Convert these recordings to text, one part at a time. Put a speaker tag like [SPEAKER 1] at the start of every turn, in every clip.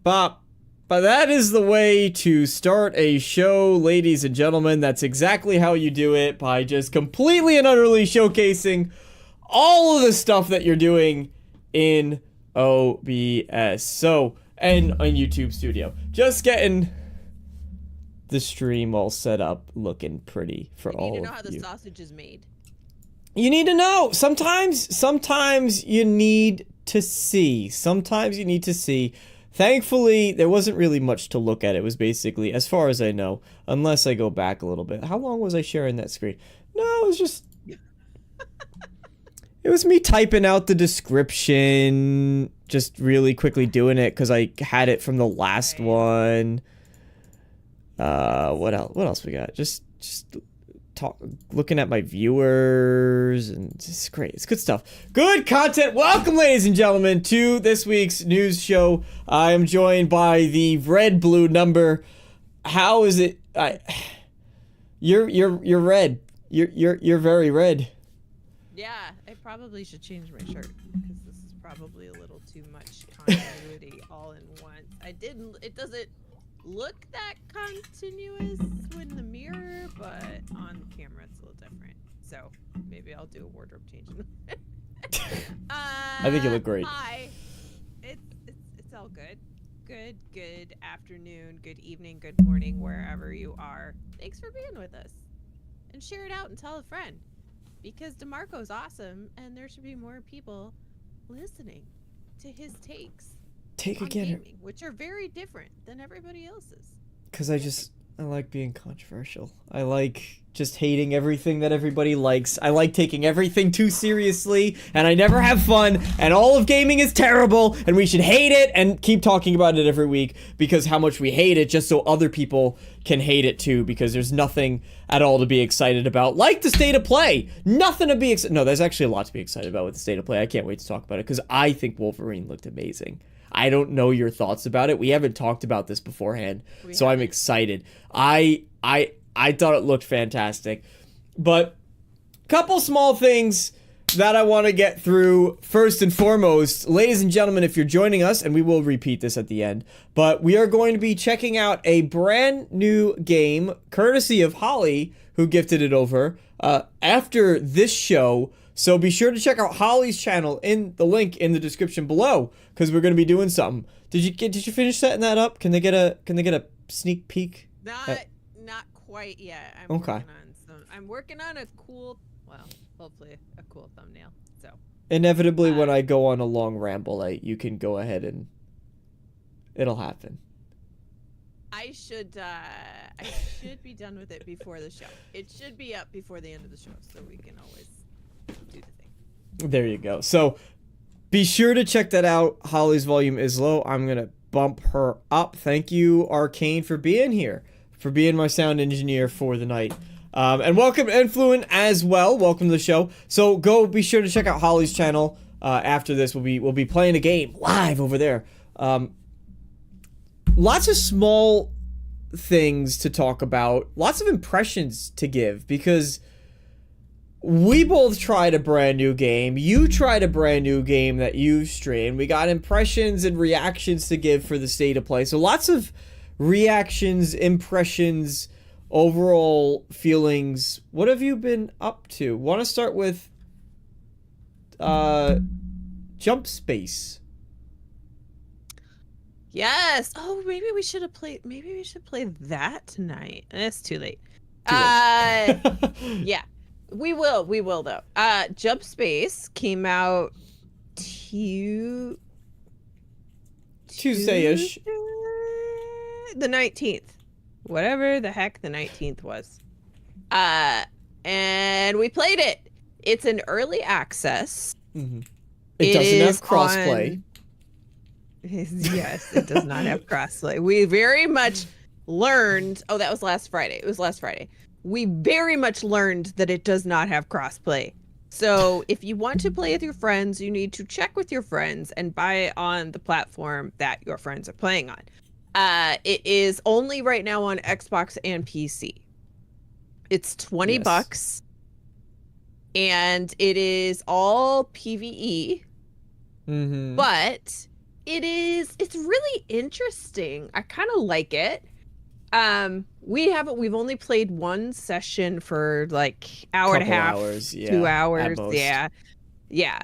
[SPEAKER 1] But that is the way to start a show, ladies and gentlemen. That's exactly how you do it, by just completely and utterly showcasing all of the stuff that you're doing in OBS. So, and on YouTube Studio. Just getting the stream all set up, looking pretty for all of you.
[SPEAKER 2] You need to know how the sausage is made.
[SPEAKER 1] You need to know. Sometimes you need to see. Sometimes you need to see. Thankfully, there wasn't really much to look at. It was basically, as far as I know, unless I go back a little bit. How long was I sharing that screen? No, it was just... It was me typing out the description, just really quickly doing it, because I had it from the last one. What else we got? Just looking at my viewers, and it's great. It's good stuff. Good content. Welcome, ladies and gentlemen, to this week's news show. I am joined by the red-blue number. How is it? You're red. You're very red.
[SPEAKER 2] Yeah, I probably should change my shirt because this is probably a little too much continuity all in once. It doesn't look that continuous when in the mirror, but on camera it's a little different. So maybe I'll do a wardrobe change.
[SPEAKER 1] I think you look great.
[SPEAKER 2] Hi. It's all good. Good afternoon, good evening, good morning, wherever you are. Thanks for being with us. And share it out and tell a friend. Because Damarco's awesome, and there should be more people listening to his takes.
[SPEAKER 1] Take
[SPEAKER 2] on
[SPEAKER 1] again,
[SPEAKER 2] gaming, which are very different than everybody else's.
[SPEAKER 1] Because I like being controversial. I like just hating everything that everybody likes. I like taking everything too seriously, and I never have fun, and all of gaming is terrible, and we should hate it and keep talking about it every week because how much we hate it, just so other people can hate it too, because there's nothing at all to be excited about, like the state of play. Nothing to be excited. No, there's actually a lot to be excited about with the state of play. I can't wait to talk about it because I think Wolverine looked amazing. I don't know your thoughts about it. We haven't talked about this beforehand, so I'm excited. I thought it looked fantastic. But couple small things that I want to get through. First and foremost, ladies and gentlemen, if you're joining us, and we will repeat this at the end, but we are going to be checking out a brand new game, courtesy of Holly, who gifted it over, after this show. So be sure to check out Holly's channel in the link in the description below, because we're going to be doing something. Did you finish setting that up? Can they get a sneak peek?
[SPEAKER 2] Not quite yet. I'm working on a cool, well, hopefully a cool thumbnail. So
[SPEAKER 1] inevitably, when I go on a long ramble, you can go ahead and it'll happen.
[SPEAKER 2] I should be done with it before the show. It should be up before the end of the show, so we can always do the thing.
[SPEAKER 1] There you go. So be sure to check that out. Holly's volume is low. I'm gonna bump her up. Thank you, Arcane, for being here, for being my sound engineer for the night. And welcome Influent as well. Welcome to the show. So go be sure to check out Holly's channel. After this, we'll be playing a game live over there. Lots of small things to talk about. Lots of impressions to give, because we both tried a brand new game. You tried a brand new game that you streamed. We got impressions and reactions to give for the state of play. So lots of reactions, impressions, overall feelings. What have you been up to? Want to start with Jump Space?
[SPEAKER 2] Yes. Oh, maybe we should play that tonight. It's too late. Yeah. We will though. Jump Space came out
[SPEAKER 1] Tuesday-ish.
[SPEAKER 2] The 19th. Whatever the heck the 19th was. And we played it. It's an early access.
[SPEAKER 1] Mm-hmm. It doesn't have crossplay.
[SPEAKER 2] Yes, it does not have crossplay. We very much learned. Oh, that was last Friday. It was last Friday. We very much learned that it does not have crossplay. So if you want to play with your friends, you need to check with your friends and buy it on the platform that your friends are playing on. It is only right now on Xbox and PC. It's $20, and it is all PvE.
[SPEAKER 1] Mm-hmm.
[SPEAKER 2] But It's really interesting. I kind of like it. We've only played one session for like hour and a
[SPEAKER 1] Couple
[SPEAKER 2] half,
[SPEAKER 1] hours, yeah,
[SPEAKER 2] 2 hours.
[SPEAKER 1] at most.
[SPEAKER 2] Yeah.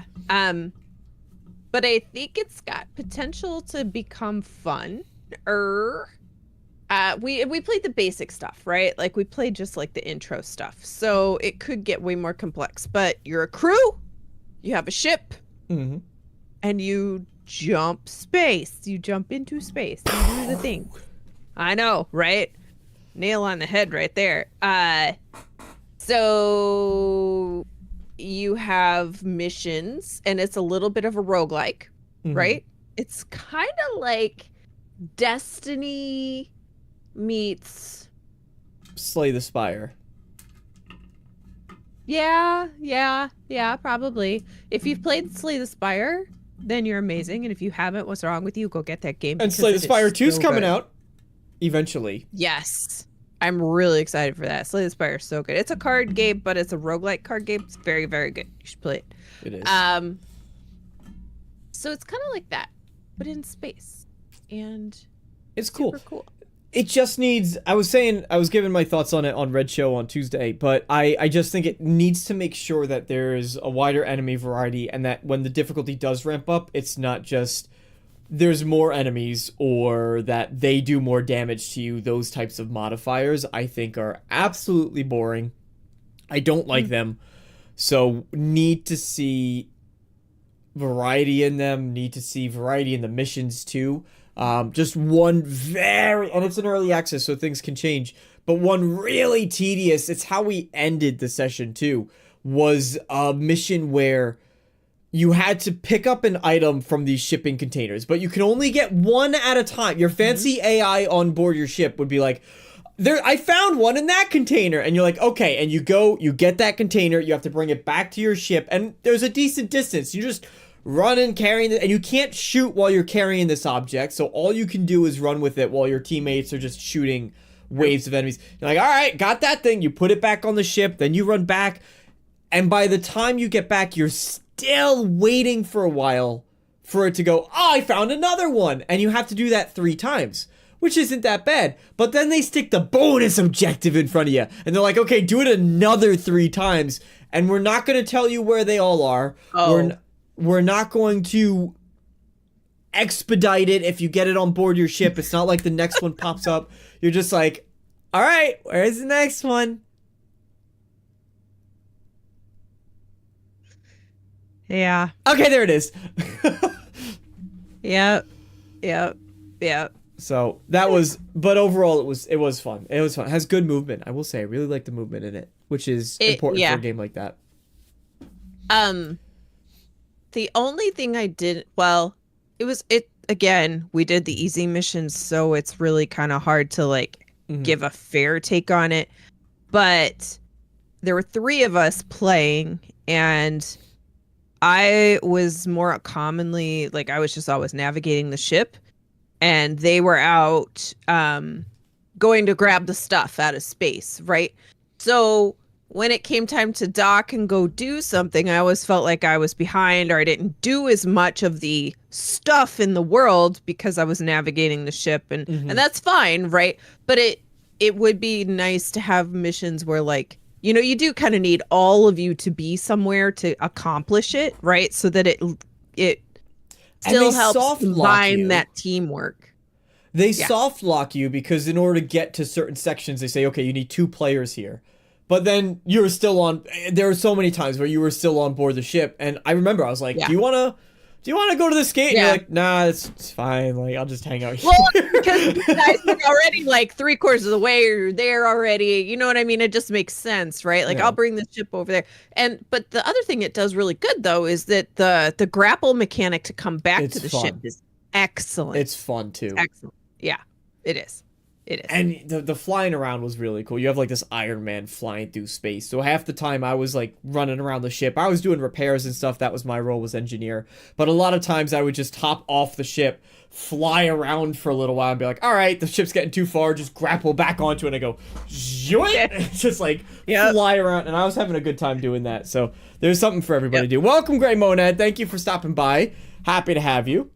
[SPEAKER 2] But I think it's got potential to become fun. We played the basic stuff, right? Like we played just like the intro stuff. So it could get way more complex. But you're a crew, you have a ship,
[SPEAKER 1] Mm-hmm.
[SPEAKER 2] and you jump space. You jump into space. You do the thing. I know, right? Nail on the head right there. So you have missions, and it's a little bit of a roguelike, right? It's kind of like Destiny meets
[SPEAKER 1] Slay the Spire.
[SPEAKER 2] Yeah, probably. If you've played Slay the Spire, then you're amazing. And if you haven't, what's wrong with you? Go get that game.
[SPEAKER 1] And Slay the Spire 2's coming out eventually.
[SPEAKER 2] Yes. I'm really excited for that. Slay the Spire is so good. It's a card game, but it's a roguelike card game. It's very, very good. You should play it.
[SPEAKER 1] It is.
[SPEAKER 2] So it's kind of like that, but in space. And
[SPEAKER 1] it's cool.
[SPEAKER 2] Super cool.
[SPEAKER 1] It just needs, I was giving my thoughts on it on Red Show on Tuesday, but I just think it needs to make sure that there's a wider enemy variety and that when the difficulty does ramp up, it's not just there's more enemies or that they do more damage to you. Those types of modifiers I think are absolutely boring. I don't like them. So need to see variety in them, need to see variety in the missions too. Just one and it's an early access, so things can change, but one really tedious, it's how we ended the session too, was a mission where you had to pick up an item from these shipping containers, but you can only get one at a time. Your fancy AI on board your ship would be like, I found one in that container, and you're like, okay, and you go, you get that container, you have to bring it back to your ship, and there's a decent distance, you just run and carrying it, and you can't shoot while you're carrying this object, so all you can do is run with it while your teammates are just shooting waves of enemies. You're like, all right, got that thing, you put it back on the ship, then you run back, and by the time you get back, you're still waiting for a while for it to go, oh, I found another one, and you have to do that 3 times, which isn't that bad, but then they stick the bonus objective in front of you, and they're like, okay, do it another 3 times, and we're not going to tell you where they all are. We're not going to expedite it if you get it on board your ship. It's not like the next one pops up. You're just like, all right, where's the next one?
[SPEAKER 2] Yeah.
[SPEAKER 1] Okay, there it is.
[SPEAKER 2] Yep.
[SPEAKER 1] So that was, but overall it was fun. It was fun. It has good movement. I will say, I really like the movement in it, which is important for a game like that.
[SPEAKER 2] The only thing I did, again, we did the easy missions, so it's really kind of hard to like give a fair take on it. But there were 3 of us playing, and I was more commonly, like, I was just always navigating the ship, and they were out going to grab the stuff out of space, right? So when it came time to dock and go do something, I always felt like I was behind, or I didn't do as much of the stuff in the world because I was navigating the ship, and that's fine, right? But it would be nice to have missions where, like, you know, you do kind of need all of you to be somewhere to accomplish it, right? So that it still helps combine that teamwork.
[SPEAKER 1] They soft lock you because in order to get to certain sections, they say, okay, you need 2 players here. But then you were still on, there were so many times where you were still on board the ship. And I remember I was like, do you want to go to this gate? And you're like, nah, it's fine. Like, I'll just hang out here.
[SPEAKER 2] Well, because you guys are already like 3/4 of the way, or you're there already. You know what I mean? It just makes sense, right? Like, I'll bring the ship over there. But the other thing it does really good, though, is that the grapple mechanic to come back to the ship is excellent.
[SPEAKER 1] It's fun, too.
[SPEAKER 2] Excellent. Yeah, it is. It is.
[SPEAKER 1] And the flying around was really cool. You have like this Iron Man flying through space. So half the time I was like running around the ship. I was doing repairs and stuff. That was my role, was engineer. But a lot of times I would just hop off the ship, fly around for a little while and be like, all right, the ship's getting too far. Just grapple back onto it and I go, zoink! Just like fly around. And I was having a good time doing that. So there's something for everybody to do. Welcome, Grey Monad. Thank you for stopping by. Happy to have you.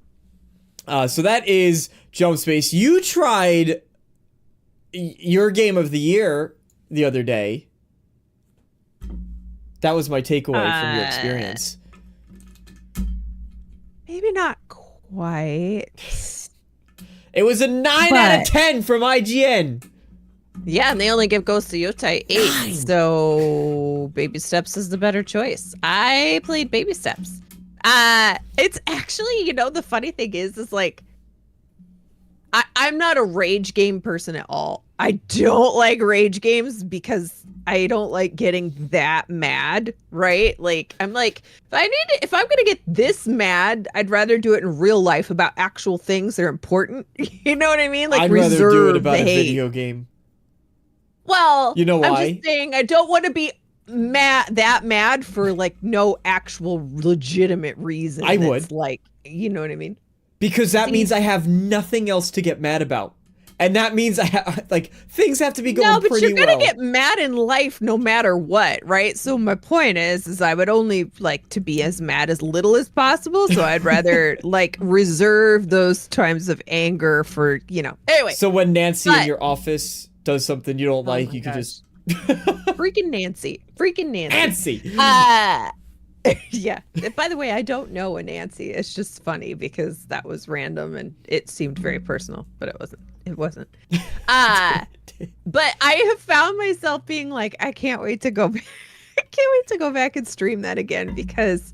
[SPEAKER 1] So that is Jump Space. You tried your game of the year the other day. That was my takeaway from your experience.
[SPEAKER 2] Maybe not quite.
[SPEAKER 1] It was a 9 out of 10 from IGN.
[SPEAKER 2] Yeah, and they only give Ghost of Yotai 8,
[SPEAKER 1] 9.
[SPEAKER 2] so Baby Steps is the better choice. I played Baby Steps. It's actually, you know, the funny thing is like, I'm not a rage game person at all. I don't like rage games because I don't like getting that mad, right? Like, I'm like, if I'm gonna get this mad, I'd rather do it in real life about actual things that are important. You know what I mean? Like,
[SPEAKER 1] I'd rather do it about a video game.
[SPEAKER 2] Well,
[SPEAKER 1] you know why?
[SPEAKER 2] I'm just saying I don't want to be mad for like no actual legitimate reason.
[SPEAKER 1] I would.
[SPEAKER 2] Like, you know what I mean?
[SPEAKER 1] Because that means I have nothing else to get mad about. And that means I have, like, things have to be going pretty well.
[SPEAKER 2] No, but you're going to get mad in life no matter what, right? So my point is I would only like to be as mad as little as possible. So I'd rather like reserve those times of anger for, you know, anyway.
[SPEAKER 1] So when Nancy in your office does something you don't like, you can just...
[SPEAKER 2] Freaking Nancy.
[SPEAKER 1] Nancy!
[SPEAKER 2] Yeah. By the way, I don't know a Nancy. It's just funny because that was random and it seemed very personal, but it wasn't. It wasn't. But I have found myself being like, I can't wait to go back. I can't wait to go back and stream that again because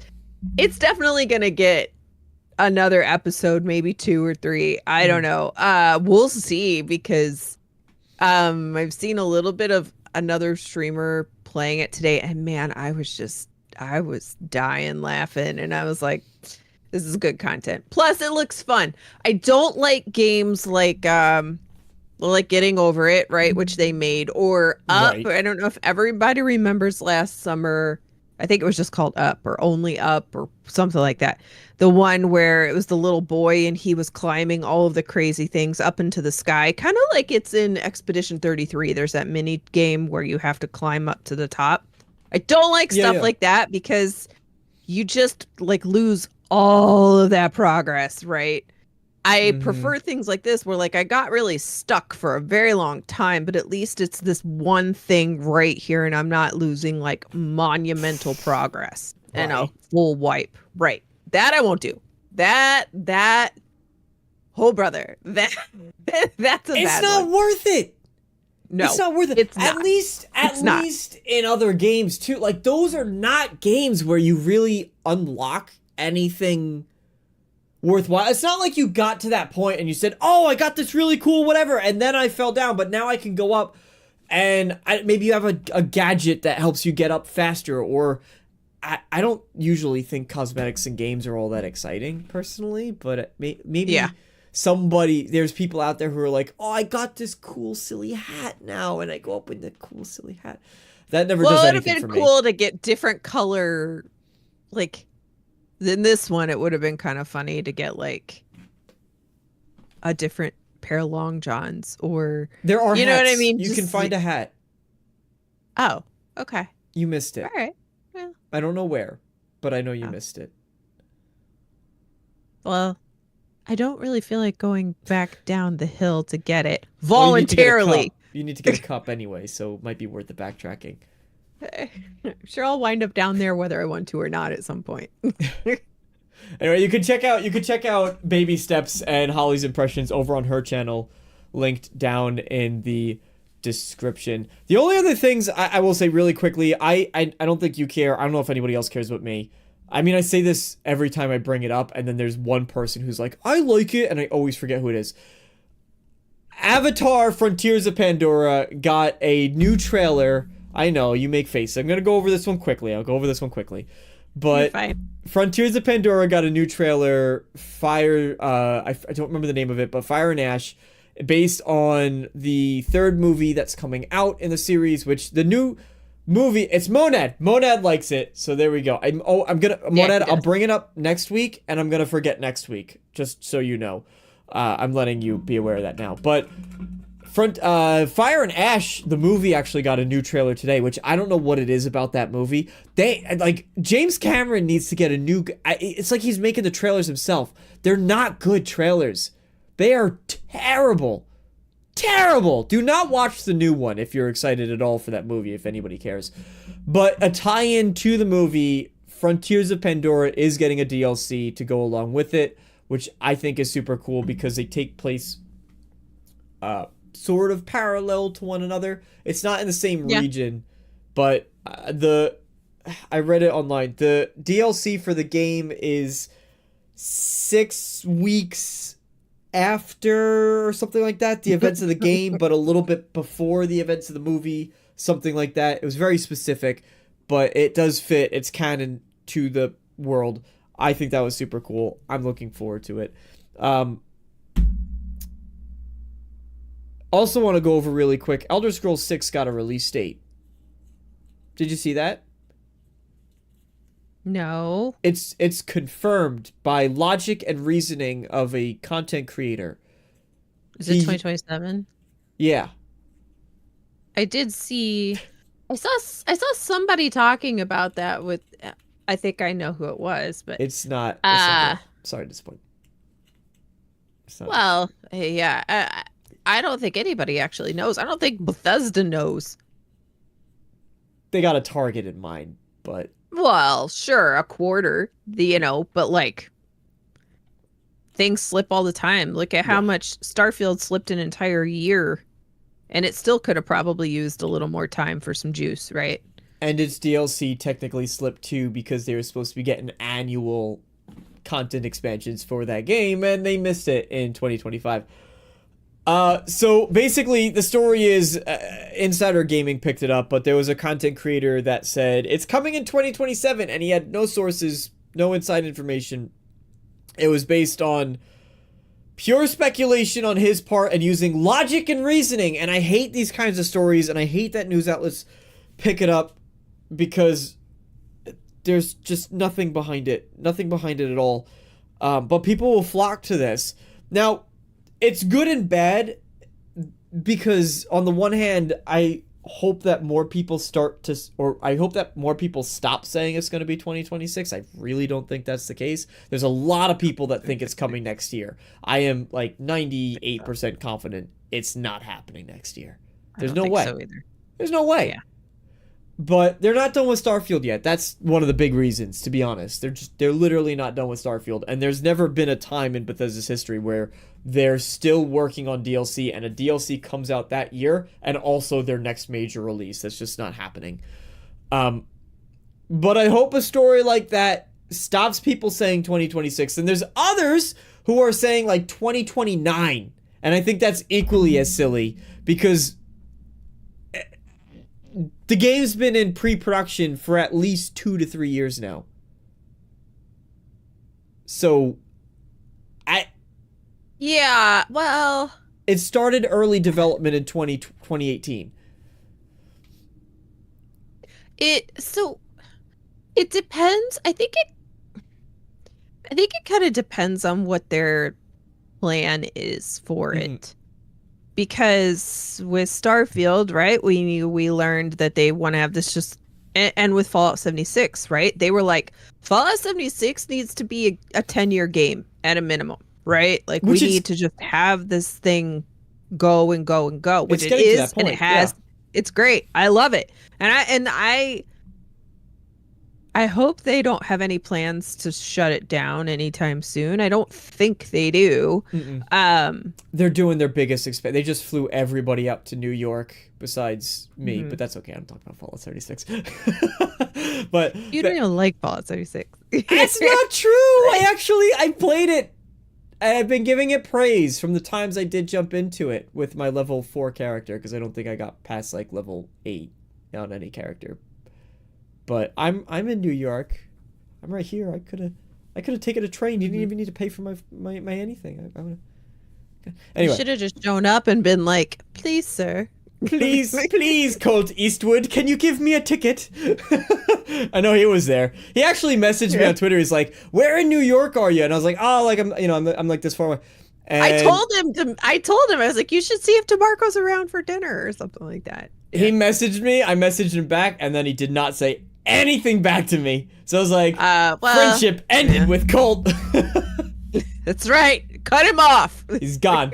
[SPEAKER 2] it's definitely gonna get another episode, maybe 2 or 3. I don't know. We'll see because I've seen a little bit of another streamer playing it today, and man, I was dying laughing, and I was like, this is good content. Plus, it looks fun. I don't like games like Getting Over It, right, which they made, or Up. Right. I don't know if everybody remembers last summer. I think it was just called Up or Only Up or something like that. The one where it was the little boy and he was climbing all of the crazy things up into the sky, kind of like it's in Expedition 33. There's that mini game where you have to climb up to the top. I don't like stuff like that because you just like lose all of that progress, right? I prefer things like this where like I got really stuck for a very long time, but at least it's this one thing right here and I'm not losing like monumental progress and a full wipe. Right. That I won't do. That oh brother, that's a bad one.
[SPEAKER 1] It's not worth it.
[SPEAKER 2] No,
[SPEAKER 1] it's not worth it.
[SPEAKER 2] It's
[SPEAKER 1] at
[SPEAKER 2] not.
[SPEAKER 1] least in other games too. Like those are not games where you really unlock anything worthwhile. It's not like you got to that point and you said, "Oh, I got this really cool whatever," and then I fell down, but now I can go up. And maybe you have a gadget that helps you get up faster. Or I don't usually think cosmetics in games are all that exciting personally, but maybe. There's people out there who are like, oh, I got this cool silly hat now, and I go up with the cool silly hat. That never does anything for me. Well, it would have been
[SPEAKER 2] cool to get different color, like, in this one, it would have been kind of funny to get, like, a different pair of long johns, or...
[SPEAKER 1] There are hats.
[SPEAKER 2] You know what I mean?
[SPEAKER 1] You can find a hat.
[SPEAKER 2] Oh, okay.
[SPEAKER 1] You missed it.
[SPEAKER 2] All right. Well.
[SPEAKER 1] I don't know where, but I know you missed it.
[SPEAKER 2] Well... I don't really feel like going back down the hill to get it voluntarily.
[SPEAKER 1] Well, you need to get a cup anyway, so it might be worth the backtracking.
[SPEAKER 2] I'm sure I'll wind up down there whether I want to or not at some point.
[SPEAKER 1] Anyway, you could check out Baby Steps and Holly's impressions over on her channel, linked down in the description. The only other things I will say really quickly, I don't think you care. I don't know if anybody else cares but me. I mean, I say this every time I bring it up, and then there's one person who's like, I like it, and I always forget who it is. Avatar Frontiers of Pandora got a new trailer. I know, you make faces. I'm going to go over this one quickly. But Frontiers of Pandora got a new trailer, I don't remember the name of it, but Fire and Ash, based on the third movie that's coming out in the series, which the new... movie, it's Monad. Monad likes it, so there we go. Monad, I'll bring it up next week, and I'm gonna forget next week, just so you know. I'm letting you be aware of that now. But Fire and Ash, the movie, actually got a new trailer today, which I don't know what it is about that movie. James Cameron needs to get a new... It's like he's making the trailers himself. They're not good trailers. They are terrible. Terrible. Do not watch the new one if you're excited at all for that movie, if anybody cares. But a tie-in to the movie, Frontiers of Pandora is getting a DLC to go along with it, which I think is super cool because they take place... sort of parallel to one another. It's not in the same region, but I read it online. The DLC for the game is 6 weeks after or something like that, the events of the game, but a little bit before the events of the movie, something like that. It was very specific, but it does fit. It's canon to the world. I think that was super cool. I'm looking forward to it. Also want to go over really quick, Elder Scrolls 6 got a release date. Did you see that?
[SPEAKER 2] No.
[SPEAKER 1] It's confirmed by logic and reasoning of a content creator.
[SPEAKER 2] Is it 2027?
[SPEAKER 1] Yeah.
[SPEAKER 2] I did see... I saw somebody talking about that with... I think I know who it was, but...
[SPEAKER 1] It's not good. Sorry to disappoint.
[SPEAKER 2] Well, yeah. I don't think anybody actually knows. I don't think Bethesda knows.
[SPEAKER 1] They got a target in mind, but...
[SPEAKER 2] Well, sure, a quarter, but like... Things slip all the time. Look at how much Starfield slipped an entire year. And it still could have probably used a little more time for some juice, right?
[SPEAKER 1] And its DLC technically slipped too because they were supposed to be getting annual content expansions for that game, and they missed it in 2025. So basically the story is Insider Gaming picked it up, but there was a content creator that said it's coming in 2027, and he had no sources, no inside information. It was based on pure speculation on his part and using logic and reasoning. And I hate these kinds of stories, and I hate that news outlets pick it up because there's just nothing behind it. Nothing behind it at all. But people will flock to this. Now, it's good and bad because on the one hand, I hope that more people stop saying it's going to be 2026. I really don't think that's the case. There's a lot of people that think it's coming next year. I am like 98% confident it's not happening next year. There's no way. So either. There's no way. Yeah. But they're not done with Starfield yet. That's one of the big reasons, to be honest. They're literally not done with Starfield. And there's never been a time in Bethesda's history where they're still working on DLC and a DLC comes out that year and also their next major release. That's just not happening. But I hope a story like that stops people saying 2026. And there's others who are saying like 2029. And I think that's equally as silly because the game's been in pre-production for at least 2 to 3 years now. So,
[SPEAKER 2] yeah, well...
[SPEAKER 1] It started early development in 2018.
[SPEAKER 2] It depends. I think it kind of depends on what their plan is for it. Because with Starfield, right, we learned that they want to have this just... And with Fallout 76, right? They were like, Fallout 76 needs to be a 10-year game at a minimum, right? Like, we need to just have this thing go and go and go, which it is, and it has. Yeah. It's great. I love it. And I hope they don't have any plans to shut it down anytime soon. I don't think they do.
[SPEAKER 1] They're doing their biggest they just flew everybody up to New York besides me, but that's okay. I'm talking about Fallout 76. But
[SPEAKER 2] you don't even like Fallout 76.
[SPEAKER 1] That's not true. I played it. I've been giving it praise from the times I did jump into it with my level 4 character because I don't think I got past like level 8 on any character. But I'm in New York. I'm right here. I could have taken a train. You didn't even need to pay for my anything. Anyway,
[SPEAKER 2] you should have just shown up and been like, "Please, sir,
[SPEAKER 1] please, Colt Eastwood, can you give me a ticket?" I know he was there. He actually messaged me on Twitter. He's like, "Where in New York are you?" And I was like, "Oh, like I'm like this far away." And
[SPEAKER 2] I told him, I was like, you should see if Damarco's around for dinner or something like that.
[SPEAKER 1] he messaged me, I messaged him back, and then he did not say anything back to me. So I was like, friendship ended with Colt.
[SPEAKER 2] That's right. Cut him off.
[SPEAKER 1] He's gone.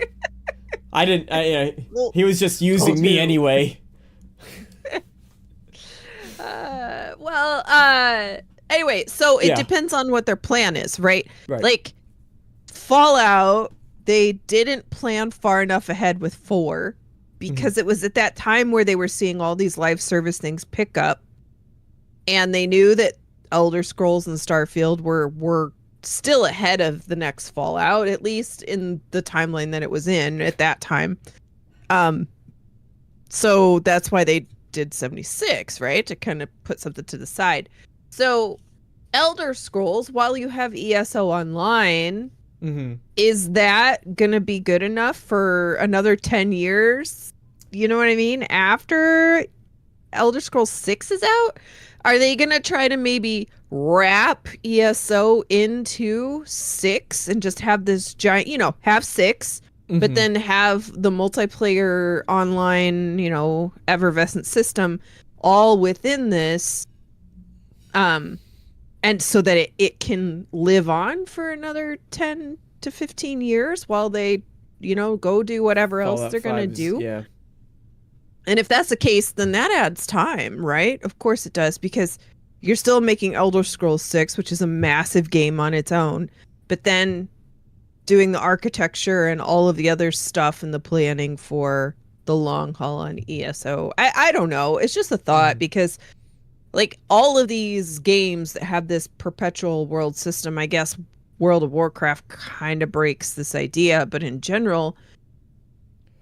[SPEAKER 1] He was just using me anyway.
[SPEAKER 2] Anyway, so it depends on what their plan is, right?
[SPEAKER 1] Right.
[SPEAKER 2] Like, Fallout, they didn't plan far enough ahead with 4 because it was at that time where they were seeing all these live service things pick up, and they knew that Elder Scrolls and Starfield were still ahead of the next Fallout, at least in the timeline that it was in at that time. So that's why they did 76, right? To kind of put something to the side. So Elder Scrolls, while you have ESO Online, is that gonna be good enough for another 10 years? You know what I mean? After Elder Scrolls 6 is out? Are they gonna try to maybe wrap ESO into 6 and just have this giant, have 6, but then have the multiplayer online, effervescent system all within this, and so that it can live on for another 10 to 15 years while they, go do whatever else they're going to do.
[SPEAKER 1] Yeah.
[SPEAKER 2] And if that's the case, then that adds time, right? Of course it does, because you're still making Elder Scrolls 6, which is a massive game on its own, but then doing the architecture and all of the other stuff and the planning for the long haul on ESO. I don't know. It's just a thought, because like all of these games that have this perpetual world system, I guess World of Warcraft kind of breaks this idea, but in general,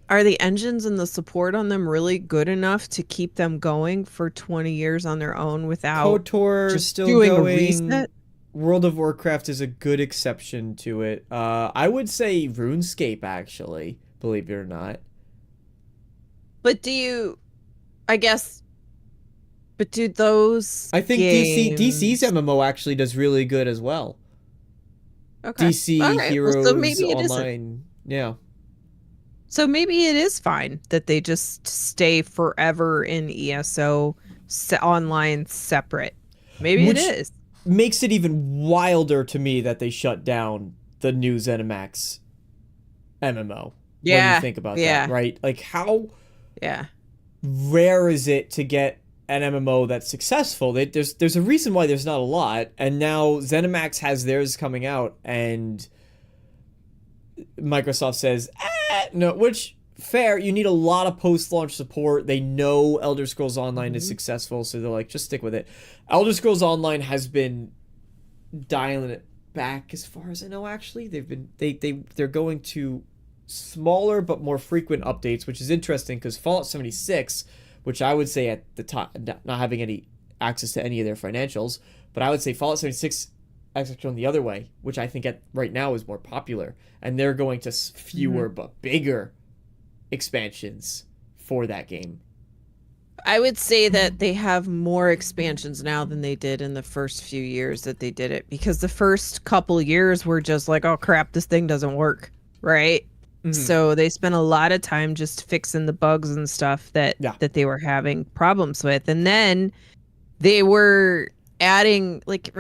[SPEAKER 2] are the engines and the support on them really good enough to keep them going for 20 years on their own without
[SPEAKER 1] KOTOR
[SPEAKER 2] just
[SPEAKER 1] still
[SPEAKER 2] doing
[SPEAKER 1] going.
[SPEAKER 2] a reset?
[SPEAKER 1] World of Warcraft is a good exception to it. I would say RuneScape, actually, believe it or not.
[SPEAKER 2] But do those
[SPEAKER 1] I think DC's MMO actually does really good as well.
[SPEAKER 2] Okay.
[SPEAKER 1] DC Heroes
[SPEAKER 2] so maybe it
[SPEAKER 1] Online. Yeah.
[SPEAKER 2] So maybe it is fine that they just stay forever in ESO online separate. Maybe it is.
[SPEAKER 1] Makes it even wilder to me that they shut down the new ZeniMax MMO.
[SPEAKER 2] Yeah.
[SPEAKER 1] When you think about that, right? Like, how rare is it to get an MMO that's successful? There's a reason why there's not a lot, and now ZeniMax has theirs coming out, and Microsoft says, no, which, fair, you need a lot of post-launch support. They know Elder Scrolls Online is successful, so they're like, just stick with it. Elder Scrolls Online has been dialing it back, as far as I know, actually. They're going to smaller but more frequent updates, which is interesting, because Fallout 76, which I would say at the time, not having any access to any of their financials, but I would say Fallout 76 actually going the other way, which I think right now is more popular, and they're going to fewer but bigger expansions for that game.
[SPEAKER 2] I would say that they have more expansions now than they did in the first few years that they did it, because the first couple years were just like, oh crap, this thing doesn't work, right? So they spent a lot of time just fixing the bugs and stuff that they were having problems with, and then they were adding, like,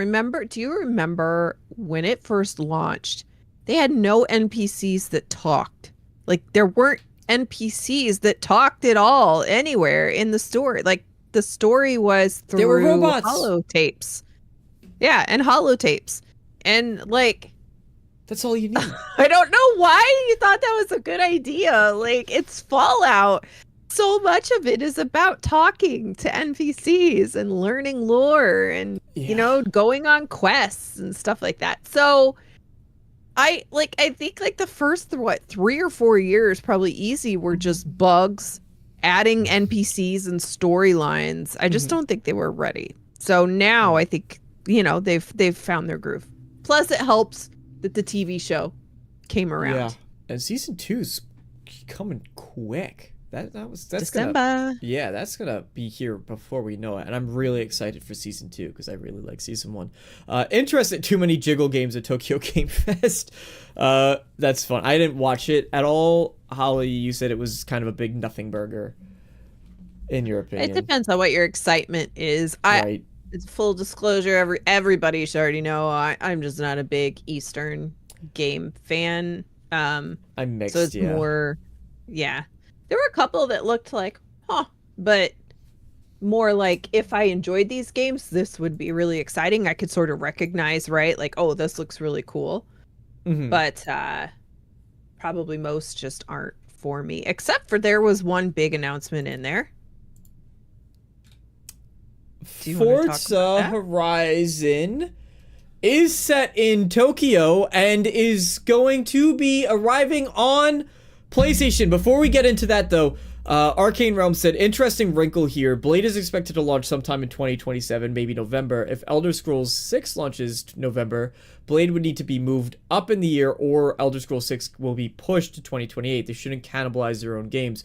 [SPEAKER 2] do you remember when it first launched, they had no NPCs that talked. Like, there weren't NPCs that talked at all anywhere in the story. Like, the story was through
[SPEAKER 1] They were robots.
[SPEAKER 2] holotapes. Yeah, and holotapes. And, like,
[SPEAKER 1] that's all you need.
[SPEAKER 2] I don't know why you thought that was a good idea. Like, it's Fallout. So much of it is about talking to NPCs and learning lore and, going on quests and stuff like that. So I think like the first, 3 or 4 years, probably easy, were just bugs, adding NPCs and storylines. I just don't think they were ready. So now I think, they've found their groove. Plus it helps that the TV show came around.
[SPEAKER 1] Yeah. And season 2's coming quick. that's
[SPEAKER 2] December.
[SPEAKER 1] that's gonna be here before we know it, and I'm really excited for season 2 because I really like season 1. Interested, too many Jiggle games at Tokyo Game Fest. That's fun. I didn't watch it at all. Holly, you said it was kind of a big nothing burger. In your opinion,
[SPEAKER 2] It depends on what your excitement is.
[SPEAKER 1] Right.
[SPEAKER 2] It's full disclosure. Everybody should already know I'm just not a big Eastern game fan.
[SPEAKER 1] I'm mixed.
[SPEAKER 2] So it's more, yeah. There were a couple that looked like, but more like if I enjoyed these games, this would be really exciting. I could sort of recognize, right? Like, oh, this looks really cool.
[SPEAKER 1] Mm-hmm.
[SPEAKER 2] But probably most just aren't for me, except for there was one big announcement in there.
[SPEAKER 1] Forza Horizon is set in Tokyo and is going to be arriving on PlayStation. Before we get into that, though, Arcane Realm said, interesting wrinkle here. Blade is expected to launch sometime in 2027, maybe November. If Elder Scrolls 6 launches November, Blade would need to be moved up in the year, or Elder Scrolls 6 will be pushed to 2028. They shouldn't cannibalize their own games.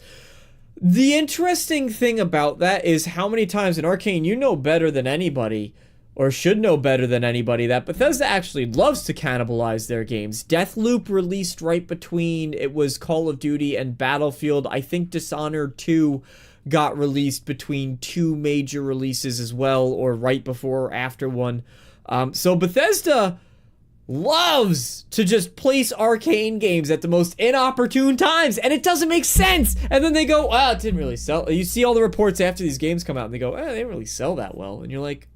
[SPEAKER 1] The interesting thing about that is how many times in Arcane, you know better than anybody, or should know better than anybody, that Bethesda actually loves to cannibalize their games. Deathloop released right between, it was Call of Duty and Battlefield. I think Dishonored 2 got released between 2 major releases as well, or right before or after one. So Bethesda loves to just place Arcane games at the most inopportune times, and it doesn't make sense. And then they go, it didn't really sell. You see all the reports after these games come out, and they go, they didn't really sell that well. And you're like,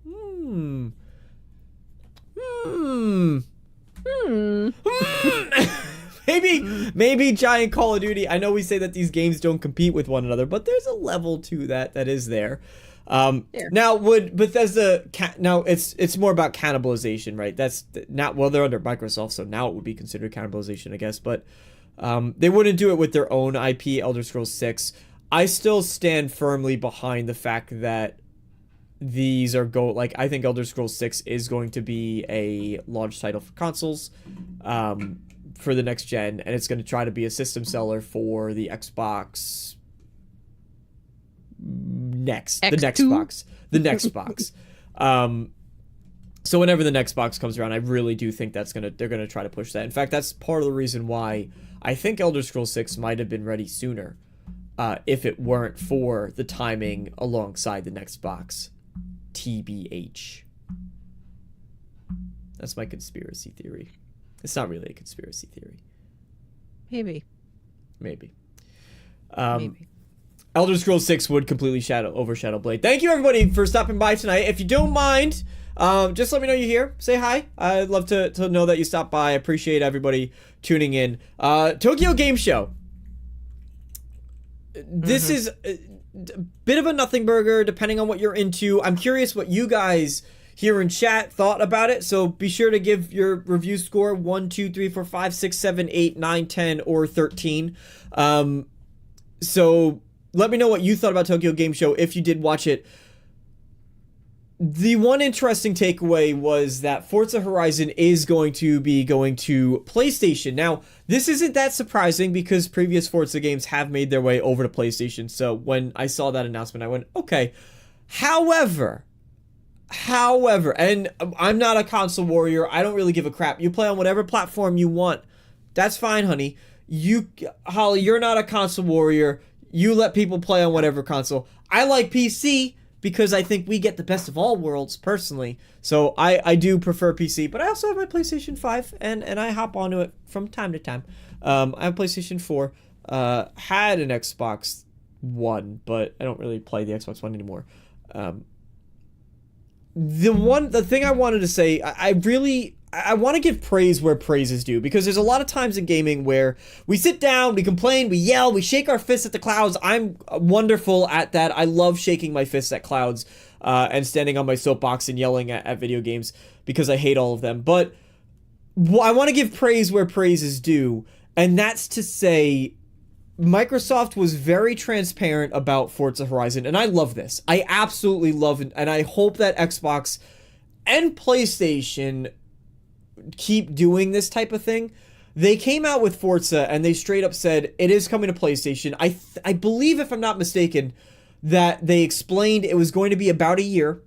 [SPEAKER 1] maybe giant Call of Duty. I know we say that these games don't compete with one another, but there's a level to that is there. Now would Bethesda now it's more about cannibalization, right? That's not, well, they're under Microsoft, so now it would be considered cannibalization, I guess, but they wouldn't do it with their own IP, Elder Scrolls 6. I still stand firmly behind the fact that these are I think Elder Scrolls 6 is going to be a launch title for consoles for the next gen, and it's going to try to be a system seller for the Xbox the next box. So whenever the next box comes around, I really do think they're gonna try to push that. In fact, that's part of the reason why I think Elder Scrolls 6 might have been ready sooner, if it weren't for the timing alongside the next box. TBH. That's my conspiracy theory. It's not really a conspiracy theory.
[SPEAKER 2] Maybe.
[SPEAKER 1] Maybe. Elder Scrolls 6 would completely overshadow Blade. Thank you, everybody, for stopping by tonight. If you don't mind, just let me know you're here. Say hi. I'd love to know that you stopped by. I appreciate everybody tuning in. Tokyo Game Show. This is a bit of a nothing burger, depending on what you're into. I'm curious what you guys here in chat thought about it, so be sure to give your review score 1, 2, 3, 4, 5, 6, 7, 8, 9, 10, or 13. So let me know what you thought about Tokyo Game Show if you did watch it. The one interesting takeaway was that Forza Horizon is going to be going to PlayStation. Now, this isn't that surprising because previous Forza games have made their way over to PlayStation. So when I saw that announcement, I went, okay. However, and I'm not a console warrior. I don't really give a crap. You play on whatever platform you want. That's fine, honey. Holly, you're not a console warrior. You let people play on whatever console. I like PC because I think we get the best of all worlds, personally. So I do prefer PC, but I also have my PlayStation 5, and I hop onto it from time to time. I have PlayStation 4, had an Xbox One, but I don't really play the Xbox One anymore. The thing I wanted to say, I want to give praise where praise is due, because there's a lot of times in gaming where we sit down, we complain, we yell, we shake our fists at the clouds. I'm wonderful at that. I love shaking my fists at clouds and standing on my soapbox and yelling at video games because I hate all of them. But I want to give praise where praise is due, and that's to say Microsoft was very transparent about Forza Horizon, and I love this. I absolutely love it, and I hope that Xbox and PlayStation keep doing this type of thing. They came out with Forza and they straight up said it is coming to PlayStation. I believe, if I'm not mistaken, that they explained it was going to be about a year,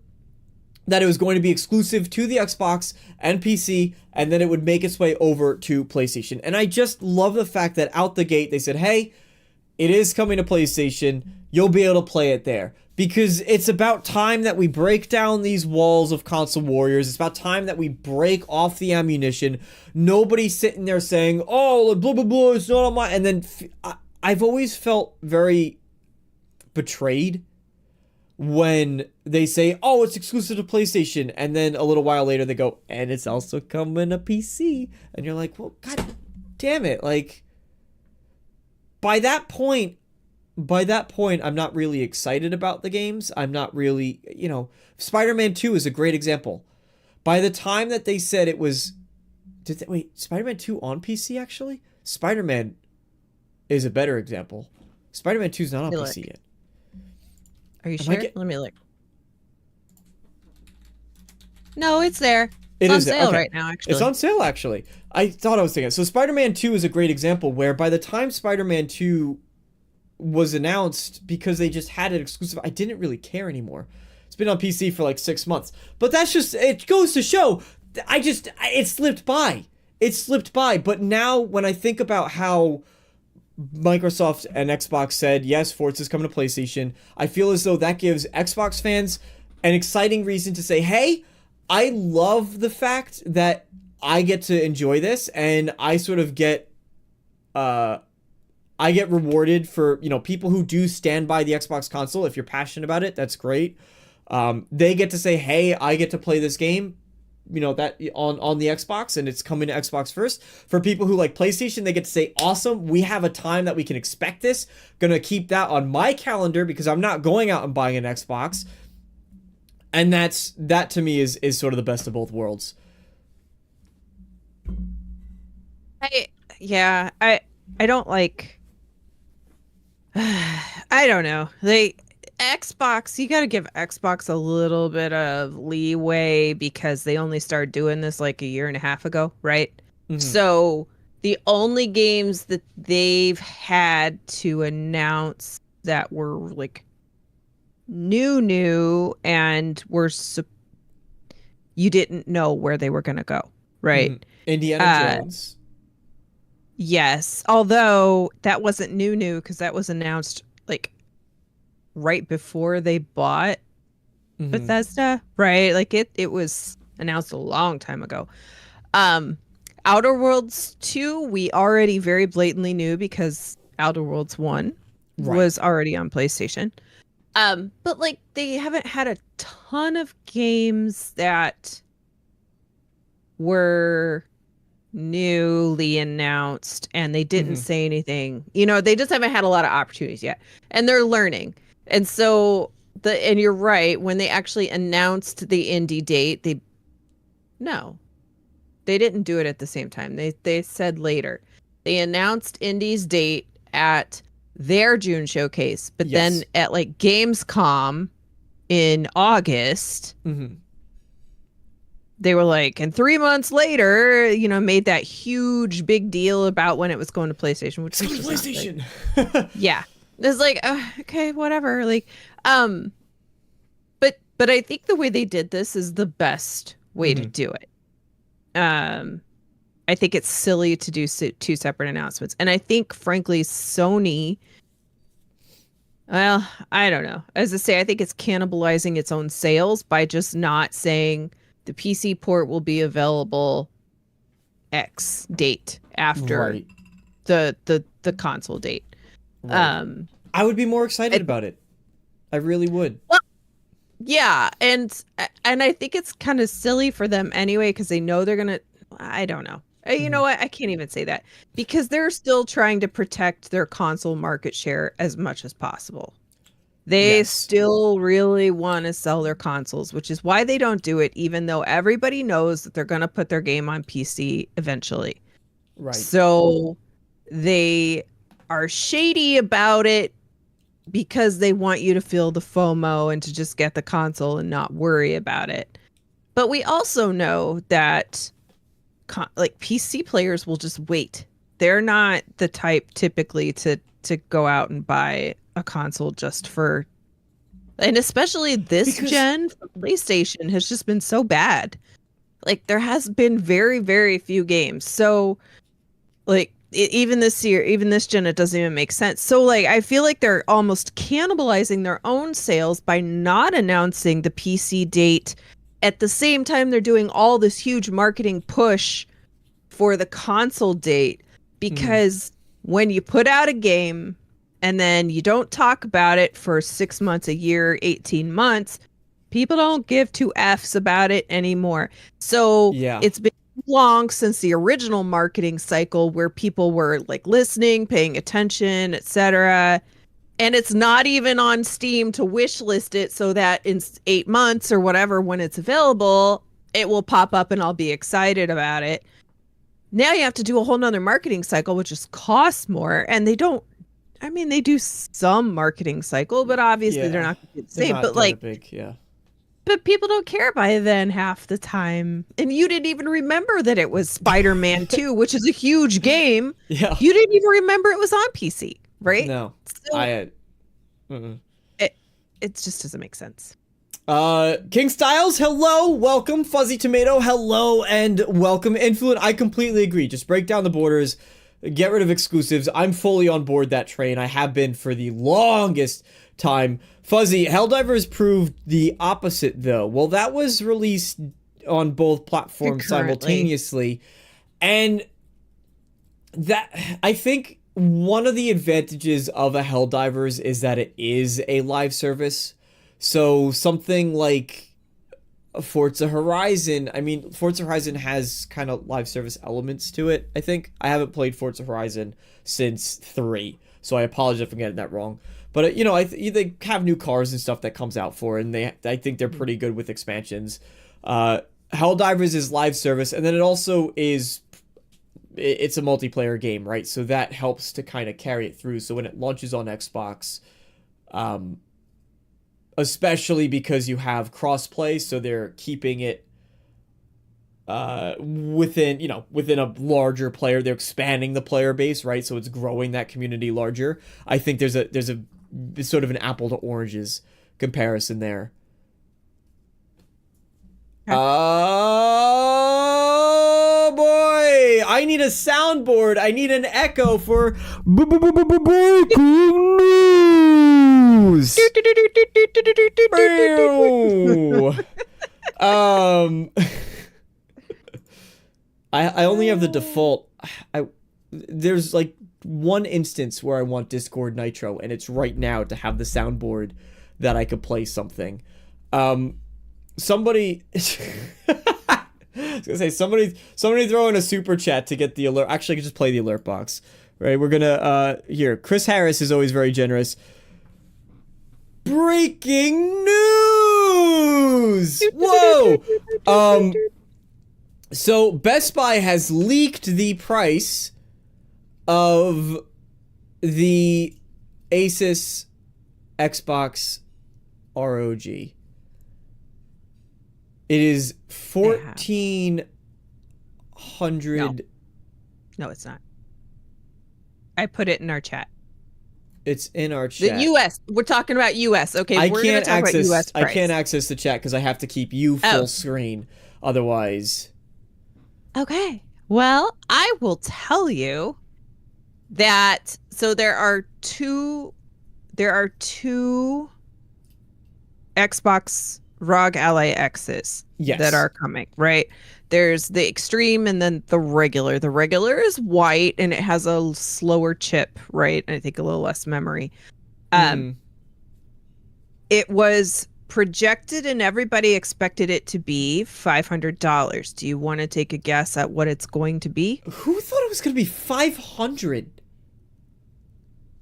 [SPEAKER 1] that it was going to be exclusive to the Xbox and PC, and then it would make its way over to PlayStation. And I just love the fact that out the gate they said, hey, it is coming to PlayStation. You'll be able to play it there. Because it's about time that we break down these walls of console warriors. It's about time that we break off the ammunition. Nobody's sitting there saying, oh, blah, blah, blah, it's not on my... And then I've always felt very betrayed when they say, oh, it's exclusive to PlayStation. And then a little while later they go, and it's also coming to PC. And you're like, well, god damn it. Like, by that point, I'm not really excited about the games. I'm not really, Spider-Man 2 is a great example. By the time that they said it was... wait, Spider-Man 2 on PC, actually? Spider-Man is a better example. Spider-Man 2 is not on PC yet.
[SPEAKER 2] Are you sure? Let me look. No, it's there. It's on sale right now, actually.
[SPEAKER 1] It's on sale, actually. I thought I was thinking. So Spider-Man 2 is a great example where by the time Spider-Man 2... was announced, because they just had it exclusive, I didn't really care anymore. It's been on PC for like 6 months. But that's just, it goes to show, it slipped by. It slipped by. But now when I think about how Microsoft and Xbox said, yes, Forza's coming to PlayStation, I feel as though that gives Xbox fans an exciting reason to say, hey, I love the fact that I get to enjoy this, and I sort of get, I get rewarded for, people who do stand by the Xbox console. If you're passionate about it, that's great. They get to say, hey, I get to play this game, that on the Xbox, and it's coming to Xbox first. For people who like PlayStation, they get to say, awesome, we have a time that we can expect this. Gonna keep that on my calendar because I'm not going out and buying an Xbox. And that to me is sort of the best of both worlds.
[SPEAKER 2] I don't like... I don't know. Xbox, you got to give Xbox a little bit of leeway because they only started doing this like a year and a half ago, right? Mm-hmm. So the only games that they've had to announce that were like new and you didn't know where they were going to go, right?
[SPEAKER 1] Mm-hmm. Indiana Jones.
[SPEAKER 2] Yes, although that wasn't new because that was announced like right before they bought Bethesda, right? Like it was announced a long time ago. Outer Worlds 2, we already very blatantly knew because Outer Worlds 1 was already on PlayStation. But like they haven't had a ton of games that were newly announced and they didn't say anything. They just haven't had a lot of opportunities yet. And they're learning. And so and you're right, when they actually announced the indie date, they didn't do it at the same time. They said later. They announced Indie's date at their June showcase, but then at like Gamescom in August, they were like, and 3 months later, made that huge big deal about when it was going to PlayStation, which was
[SPEAKER 1] PlayStation.
[SPEAKER 2] Like, yeah, it's like okay, whatever. Like, but I think the way they did this is the best way to do it. I think it's silly to do two separate announcements, and I think, frankly, Sony. Well, I don't know. As I say, I think it's cannibalizing its own sales by just not saying the PC port will be available X date after the console date.
[SPEAKER 1] Right. I would be more excited about it. I really would.
[SPEAKER 2] Well, yeah, and I think it's kind of silly for them anyway because they know they're gonna. I don't know. You know what? I can't even say that because they're still trying to protect their console market share as much as possible. They still really want to sell their consoles, which is why they don't do it, even though everybody knows that they're going to put their game on PC eventually.
[SPEAKER 1] Right.
[SPEAKER 2] So they are shady about it because they want you to feel the FOMO and to just get the console and not worry about it. But we also know that like PC players will just wait. They're not the type typically to go out and buy a console just for, and especially this gen PlayStation has just been so bad. Like there has been very, very few games. So like even this year, even this gen, it doesn't even make sense. So like I feel like they're almost cannibalizing their own sales by not announcing the PC date at the same time they're doing all this huge marketing push for the console date. Because when you put out a game and then you don't talk about it for 6 months, a year, 18 months, people don't give two Fs about it anymore. So it's been long since the original marketing cycle where people were like listening, paying attention, etc. And it's not even on Steam to wish list it so that in 8 months or whatever, when it's available, it will pop up and I'll be excited about it. Now you have to do a whole nother marketing cycle, which just costs more. And they don't, I mean, they do some marketing cycle, but obviously they're not going to be the same. But like, but people don't care by then half the time. And you didn't even remember that it was Spider-Man 2, which is a huge game.
[SPEAKER 1] Yeah.
[SPEAKER 2] You didn't even remember it was on PC, right?
[SPEAKER 1] No.
[SPEAKER 2] So it just doesn't make sense.
[SPEAKER 1] King Styles, hello, welcome. Fuzzy Tomato, hello, and welcome. Influent, I completely agree. Just break down the borders, get rid of exclusives. I'm fully on board that train. I have been for the longest time. Fuzzy, Helldivers proved the opposite, though. Well, that was released on both platforms simultaneously, and that, I think one of the advantages of a Helldivers is that it is a live service. So something like Forza Horizon, I mean, Forza Horizon has kind of live service elements to it, I think. I haven't played Forza Horizon since 3, so I apologize if I'm getting that wrong. But, you know, they have new cars and stuff that comes out for it, and I think they're pretty good with expansions. Helldivers is live service, and then it also is, it's a multiplayer game, right? So that helps to kind of carry it through. So when it launches on Xbox, especially because you have crossplay, so they're keeping it within a larger player. They're expanding the player base, right? So it's growing that community larger. I think there's a sort of an apple to oranges comparison there. Oh boy, I need a soundboard. I need an echo for breaking news. I only have the default. There's like one instance where I want Discord Nitro, and it's right now to have the soundboard that I could play something. Somebody I was gonna say somebody throw in a super chat to get the alert. Actually, I could just play the alert box. Right, we're gonna here. Chris Harris is always very generous. Breaking news! Whoa! So Best Buy has leaked the price of the Asus Xbox ROG. It is $1,400.
[SPEAKER 2] No, it's not. I put it in our chat.
[SPEAKER 1] It's in our chat.
[SPEAKER 2] The U.S. We're talking about U.S. Okay, we're going to talk about U.S. price.
[SPEAKER 1] I can't access the chat because I have to keep you full screen. Otherwise.
[SPEAKER 2] Okay. Well, I will tell you that. So there are two Xbox ROG Ally X's that are coming, right? There's the Extreme and then the regular. The regular is white and it has a slower chip, right? And I think a little less memory. It was projected and everybody expected it to be $500. Do you want to take a guess at what it's going to be?
[SPEAKER 1] Who thought it was going to be $500?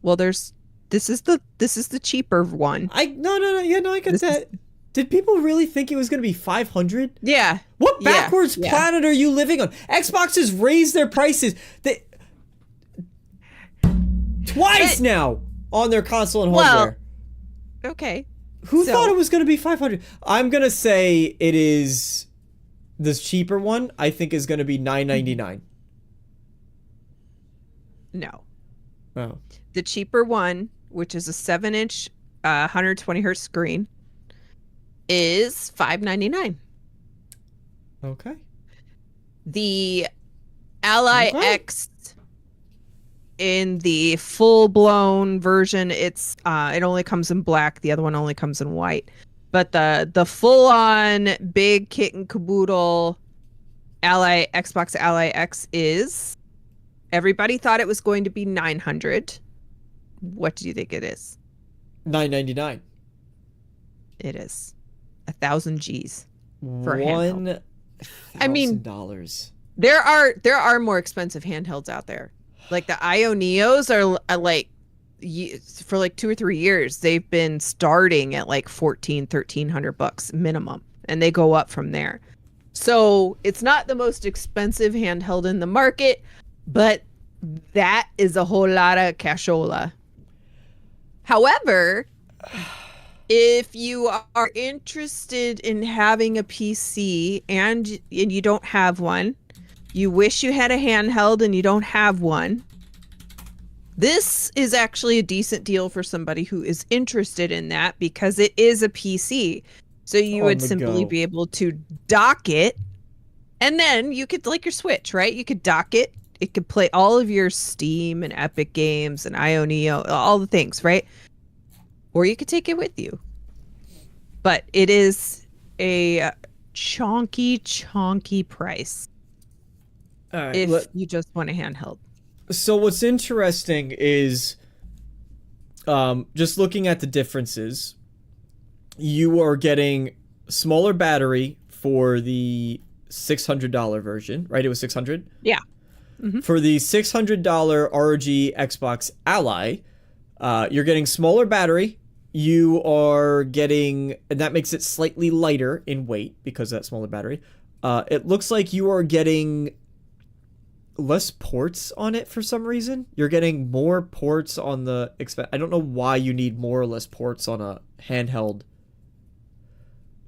[SPEAKER 2] Well, this is the cheaper one.
[SPEAKER 1] I get that. Did people really think it was going to be $500?
[SPEAKER 2] Yeah.
[SPEAKER 1] What backwards planet are you living on? Xbox has raised their prices twice now on their console and hardware.
[SPEAKER 2] Okay.
[SPEAKER 1] Who thought it was going to be $500? I'm going to say it is This cheaper one, I think, is going to be $9.99.
[SPEAKER 2] No.
[SPEAKER 1] Oh.
[SPEAKER 2] The cheaper one, which is a 7-inch, 120 hertz screen, is $5.99.
[SPEAKER 1] Okay.
[SPEAKER 2] The Ally
[SPEAKER 1] Okay.
[SPEAKER 2] X in the full-blown version, it only comes in black. The other one only comes in white. But the full-on big kit and caboodle Xbox Ally X is, everybody thought it was going to be $900. What do you think it is?
[SPEAKER 1] $9.99.
[SPEAKER 2] It is 1,000 Gs for a handheld. I mean,
[SPEAKER 1] $1,000.
[SPEAKER 2] there are more expensive handhelds out there. Like the IO Neos are like, for like 2 or 3 years, they've been starting at like $1,300 minimum, and they go up from there. So it's not the most expensive handheld in the market, but that is a whole lot of cashola. However, if you are interested in having a PC and you don't have one, you wish you had a handheld and you don't have one, this is actually a decent deal for somebody who is interested in that, because it is a PC. So you would simply be able to dock it, and then you could, like your Switch, right? You could dock it. It could play all of your Steam and Epic games and IO Neo, all the things, right? Or you could take it with you. But it is a chonky price.
[SPEAKER 1] All right,
[SPEAKER 2] if you just want a handheld.
[SPEAKER 1] So what's interesting is, just looking at the differences, you are getting smaller battery for the $600 version, right? It was $600?
[SPEAKER 2] Yeah. Mm-hmm.
[SPEAKER 1] For the $600 ROG Xbox Ally, you're getting smaller battery. You are getting, and that makes it slightly lighter in weight because of that smaller battery. It looks like you are getting less ports on it for some reason. You're getting more ports on the I don't know why you need more or less ports on a handheld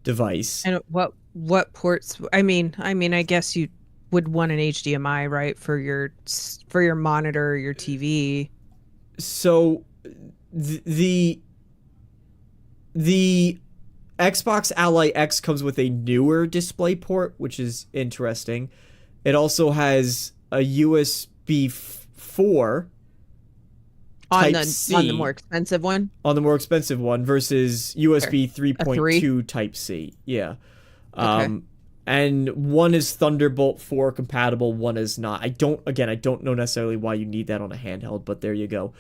[SPEAKER 1] device.
[SPEAKER 2] And what ports? I mean, I guess you would want an HDMI, right, for your monitor, your TV.
[SPEAKER 1] So the Xbox Ally X comes with a newer display port, which is interesting. It also has a USB 4 Type C
[SPEAKER 2] on the more expensive one.
[SPEAKER 1] On the more expensive one versus USB 3.2 Type C. Yeah.
[SPEAKER 2] Okay.
[SPEAKER 1] And one is Thunderbolt 4 compatible, one is not. I don't know necessarily why you need that on a handheld, but there you go.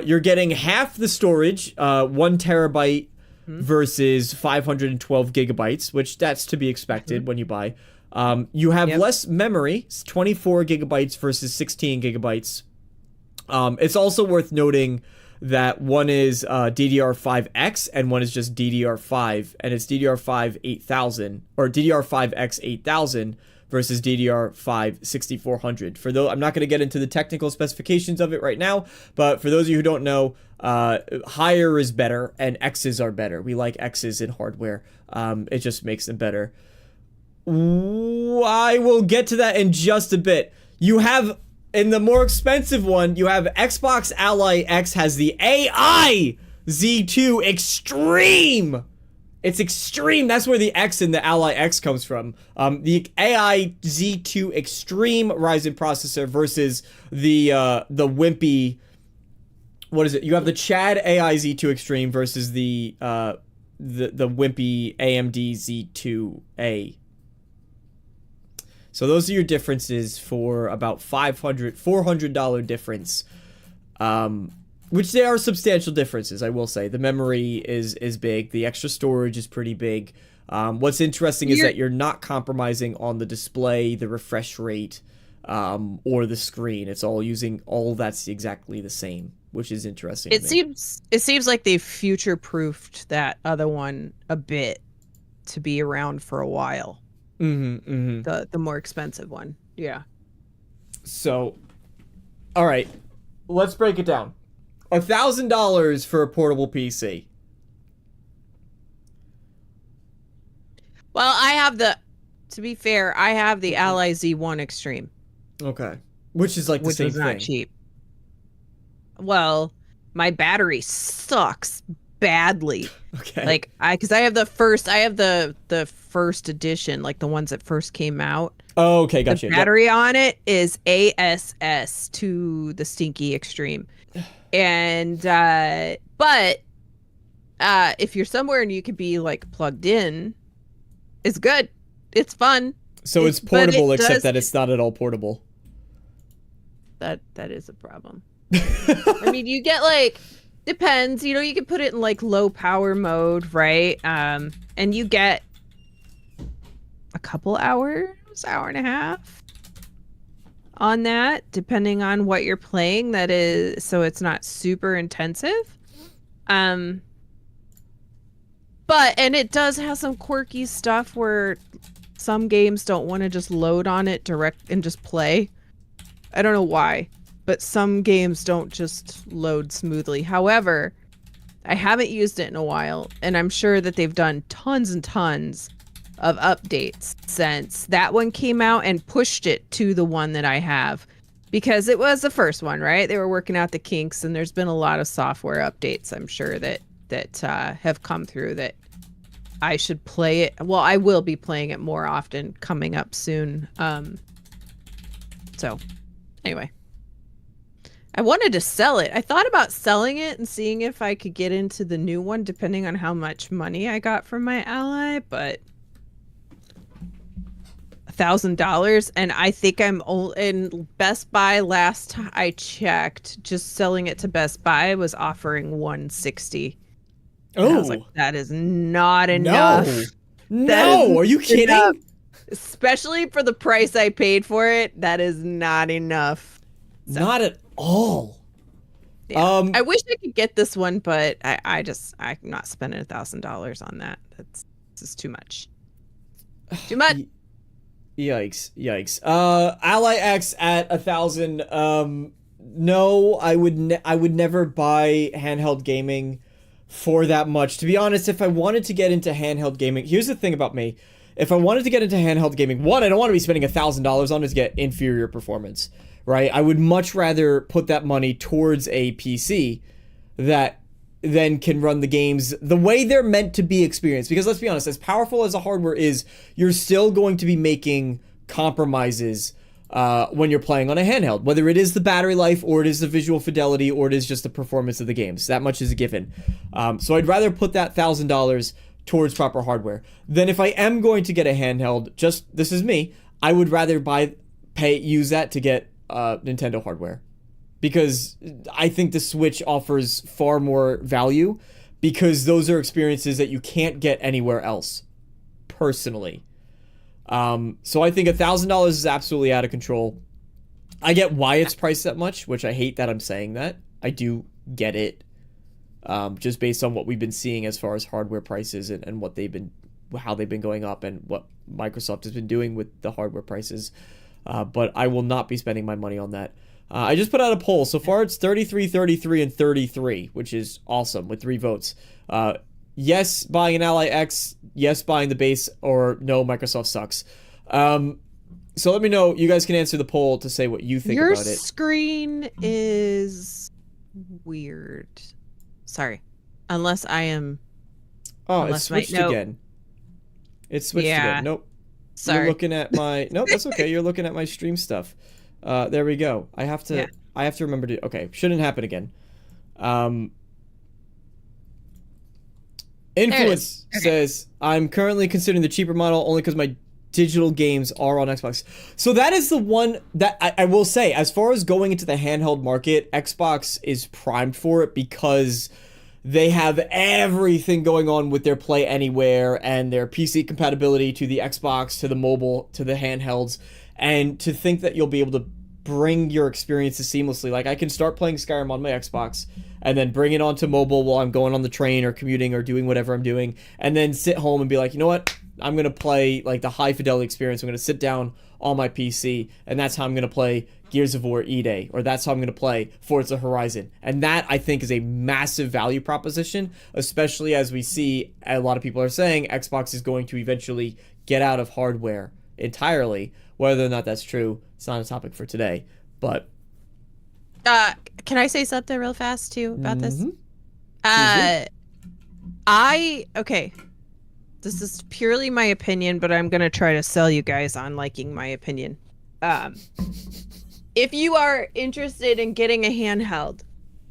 [SPEAKER 1] You're getting half the storage, 1 terabyte versus 512 gigabytes, which that's to be expected when you buy. You have less memory, 24 gigabytes versus 16 gigabytes. It's also worth noting that one is DDR5X and one is just DDR5, and it's DDR5 8000 or DDR5X 8000 versus DDR5 6400. For those, I'm not going to get into the technical specifications of it right now, but for those of you who don't know, higher is better and X's are better. We like X's in hardware. It just makes them better. I will get to that in just a bit. You have, in the more expensive one, you have Xbox Ally X has the AI Z2 Extreme. It's extreme. That's where the X in the Ally X comes from. The AI Z2 Extreme Ryzen processor versus the wimpy. What is it? You have the Chad AI Z2 Extreme versus the wimpy AMD Z2A. So those are your differences for about $400 difference, which they are substantial differences, I will say. The memory is big. The extra storage is pretty big. What's interesting is that you're not compromising on the display, the refresh rate, or the screen. It's all that's exactly the same, which is interesting.
[SPEAKER 2] It seems like they've future-proofed that other one a bit to be around for a while. The more expensive one. Yeah.
[SPEAKER 1] So, all right, let's break it down. $1,000 for a portable PC.
[SPEAKER 2] Well, I have the to be fair, I have the Ally Z1 Extreme.
[SPEAKER 1] Okay. Which is like the
[SPEAKER 2] which
[SPEAKER 1] same
[SPEAKER 2] was not
[SPEAKER 1] thing.
[SPEAKER 2] cheap. Well, my battery sucks badly.
[SPEAKER 1] Okay.
[SPEAKER 2] Like because I have the first edition, like the ones that first came out.
[SPEAKER 1] Oh, okay, gotcha.
[SPEAKER 2] The battery on it is ASS to the Stinky Extreme. And but if you're somewhere and you could be like plugged in, it's good. It's fun.
[SPEAKER 1] So it's portable, except that it's not at all portable.
[SPEAKER 2] That is a problem. I mean, you get like, depends, you know, you can put it in like low power mode, right? And you get a couple hours, hour and a half on that, depending on what you're playing. That is, so it's not super intensive. But, and it does have some quirky stuff where some games don't want to just load on it direct and just play. I don't know why, but some games don't just load smoothly. However, I haven't used it in a while, and I'm sure that they've done tons and tons of updates since that one came out and pushed it to the one that I have, because it was the first one, right? They were working out the kinks, and there's been a lot of software updates, I'm sure, that have come through that I should play it. Well, I will be playing it more often coming up soon. So anyway, I wanted to sell it. I thought about selling it and seeing if I could get into the new one, depending on how much money I got from my ally, but $1,000, and I think I'm in Best Buy. Last I checked, just selling it to Best Buy was offering $160. And I was like, that is not enough.
[SPEAKER 1] No, are you kidding?
[SPEAKER 2] Enough. Especially for the price I paid for it, that is not enough. So,
[SPEAKER 1] not at all.
[SPEAKER 2] Yeah. I wish I could get this one, but I'm not spending $1,000 on that. This is too much. Too much.
[SPEAKER 1] Yikes. Ally X at 1,000. No, I would never buy handheld gaming for that much. To be honest, if I wanted to get into handheld gaming, here's the thing about me. If I wanted to get into handheld gaming, one, I don't want to be spending $1,000 on it to get inferior performance, right? I would much rather put that money towards a PC that then can run the games the way they're meant to be experienced. Because let's be honest, as powerful as the hardware is, you're still going to be making compromises when you're playing on a handheld, whether it is the battery life or it is the visual fidelity or it is just the performance of the games. That much is a given. So I'd rather put that $1,000 towards proper hardware. Then if I am going to get a handheld, this is me, I would rather use that to get Nintendo hardware. Because I think the Switch offers far more value, because those are experiences that you can't get anywhere else, personally. So I think $1,000 is absolutely out of control. I get why it's priced that much, which I hate that I'm saying that. I do get it. Just based on what we've been seeing as far as hardware prices and how they've been going up and what Microsoft has been doing with the hardware prices. But I will not be spending my money on that. I just put out a poll. So far it's 33, 33, and 33, which is awesome with 3 votes. Yes, buying an Ally X. Yes, buying the base. Or no, Microsoft sucks. So let me know. You guys can answer the poll to say what you think about it.
[SPEAKER 2] Your screen is weird. Sorry. Unless I am...
[SPEAKER 1] Oh, it switched again. It switched again. Nope.
[SPEAKER 2] Sorry.
[SPEAKER 1] You're looking at my... Nope, that's okay. You're looking at my stream stuff. There we go. I have to remember to... Okay, shouldn't happen again. Influence says, I'm currently considering the cheaper model only because my digital games are on Xbox. So that is the one that I will say, as far as going into the handheld market, Xbox is primed for it because they have everything going on with their Play Anywhere and their PC compatibility to the Xbox, to the mobile, to the handhelds. And to think that you'll be able to bring your experiences seamlessly. Like, I can start playing Skyrim on my Xbox and then bring it onto mobile while I'm going on the train or commuting or doing whatever I'm doing, and then sit home and be like, you know what? I'm going to play like the high fidelity experience. I'm going to sit down on my PC, and that's how I'm going to play Gears of War E-Day, or that's how I'm going to play Forza Horizon. And that, I think, is a massive value proposition, especially as we see a lot of people are saying Xbox is going to eventually get out of hardware entirely. Whether or not that's true, it's not a topic for today. But
[SPEAKER 2] can I say something real fast too about this? Okay. This is purely my opinion, but I'm gonna try to sell you guys on liking my opinion. If you are interested in getting a handheld,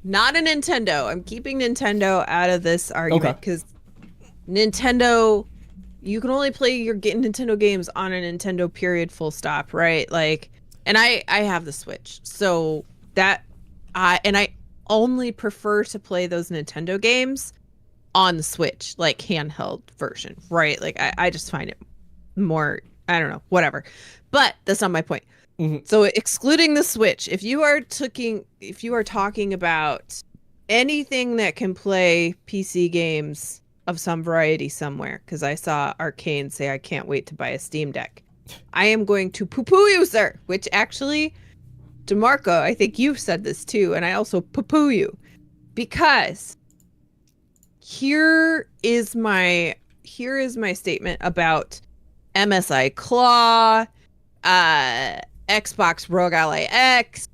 [SPEAKER 2] not a Nintendo. I'm keeping Nintendo out of this argument because Nintendo, you can only play your Nintendo games on a Nintendo, period, full stop, right? Like, and I have the Switch, so that I only prefer to play those Nintendo games on the Switch, like handheld version, right? Like I just find it more, I don't know, whatever. But that's not my point. So excluding the Switch, if you are talking about anything that can play PC games of some variety somewhere, because I saw Arcane say I can't wait to buy a Steam Deck, I am going to poo-poo you, sir. Which actually, Damarco, I think you've said this too, and I also poo-poo you, because here is my statement about MSI Claw, Xbox Rogue Ally X,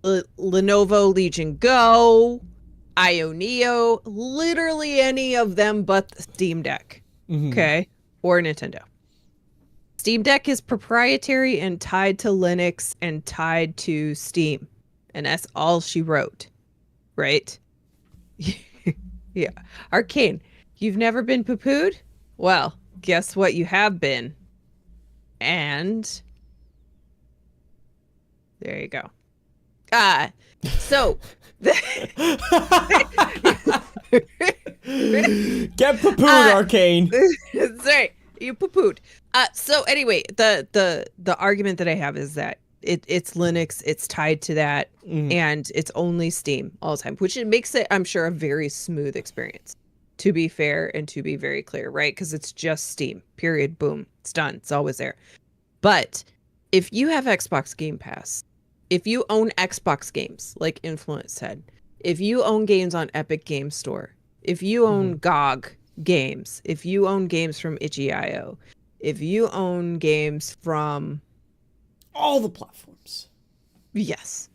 [SPEAKER 2] Lenovo Legion Go, IO Neo, literally any of them but the Steam Deck, okay, or Nintendo. Steam Deck is proprietary and tied to Linux and tied to Steam, and that's all she wrote, right? Yeah. Arcane, you've never been poo-pooed? Well, guess what you have been. And there you go. So
[SPEAKER 1] get poo-pooed, Arcane.
[SPEAKER 2] Sorry, you poo-pooed. So anyway, the argument that I have is that it's Linux, it's tied to that, and it's only Steam all the time, which it makes it, I'm sure, a very smooth experience, to be fair and to be very clear, right? Because it's just Steam, period, boom, it's done, it's always there. But if you have Xbox Game Pass, if you own Xbox games, like Influence said, if you own games on Epic Game Store, if you own GOG games, if you own games from itch.io, if you own games from
[SPEAKER 1] all the platforms.
[SPEAKER 2] Yes.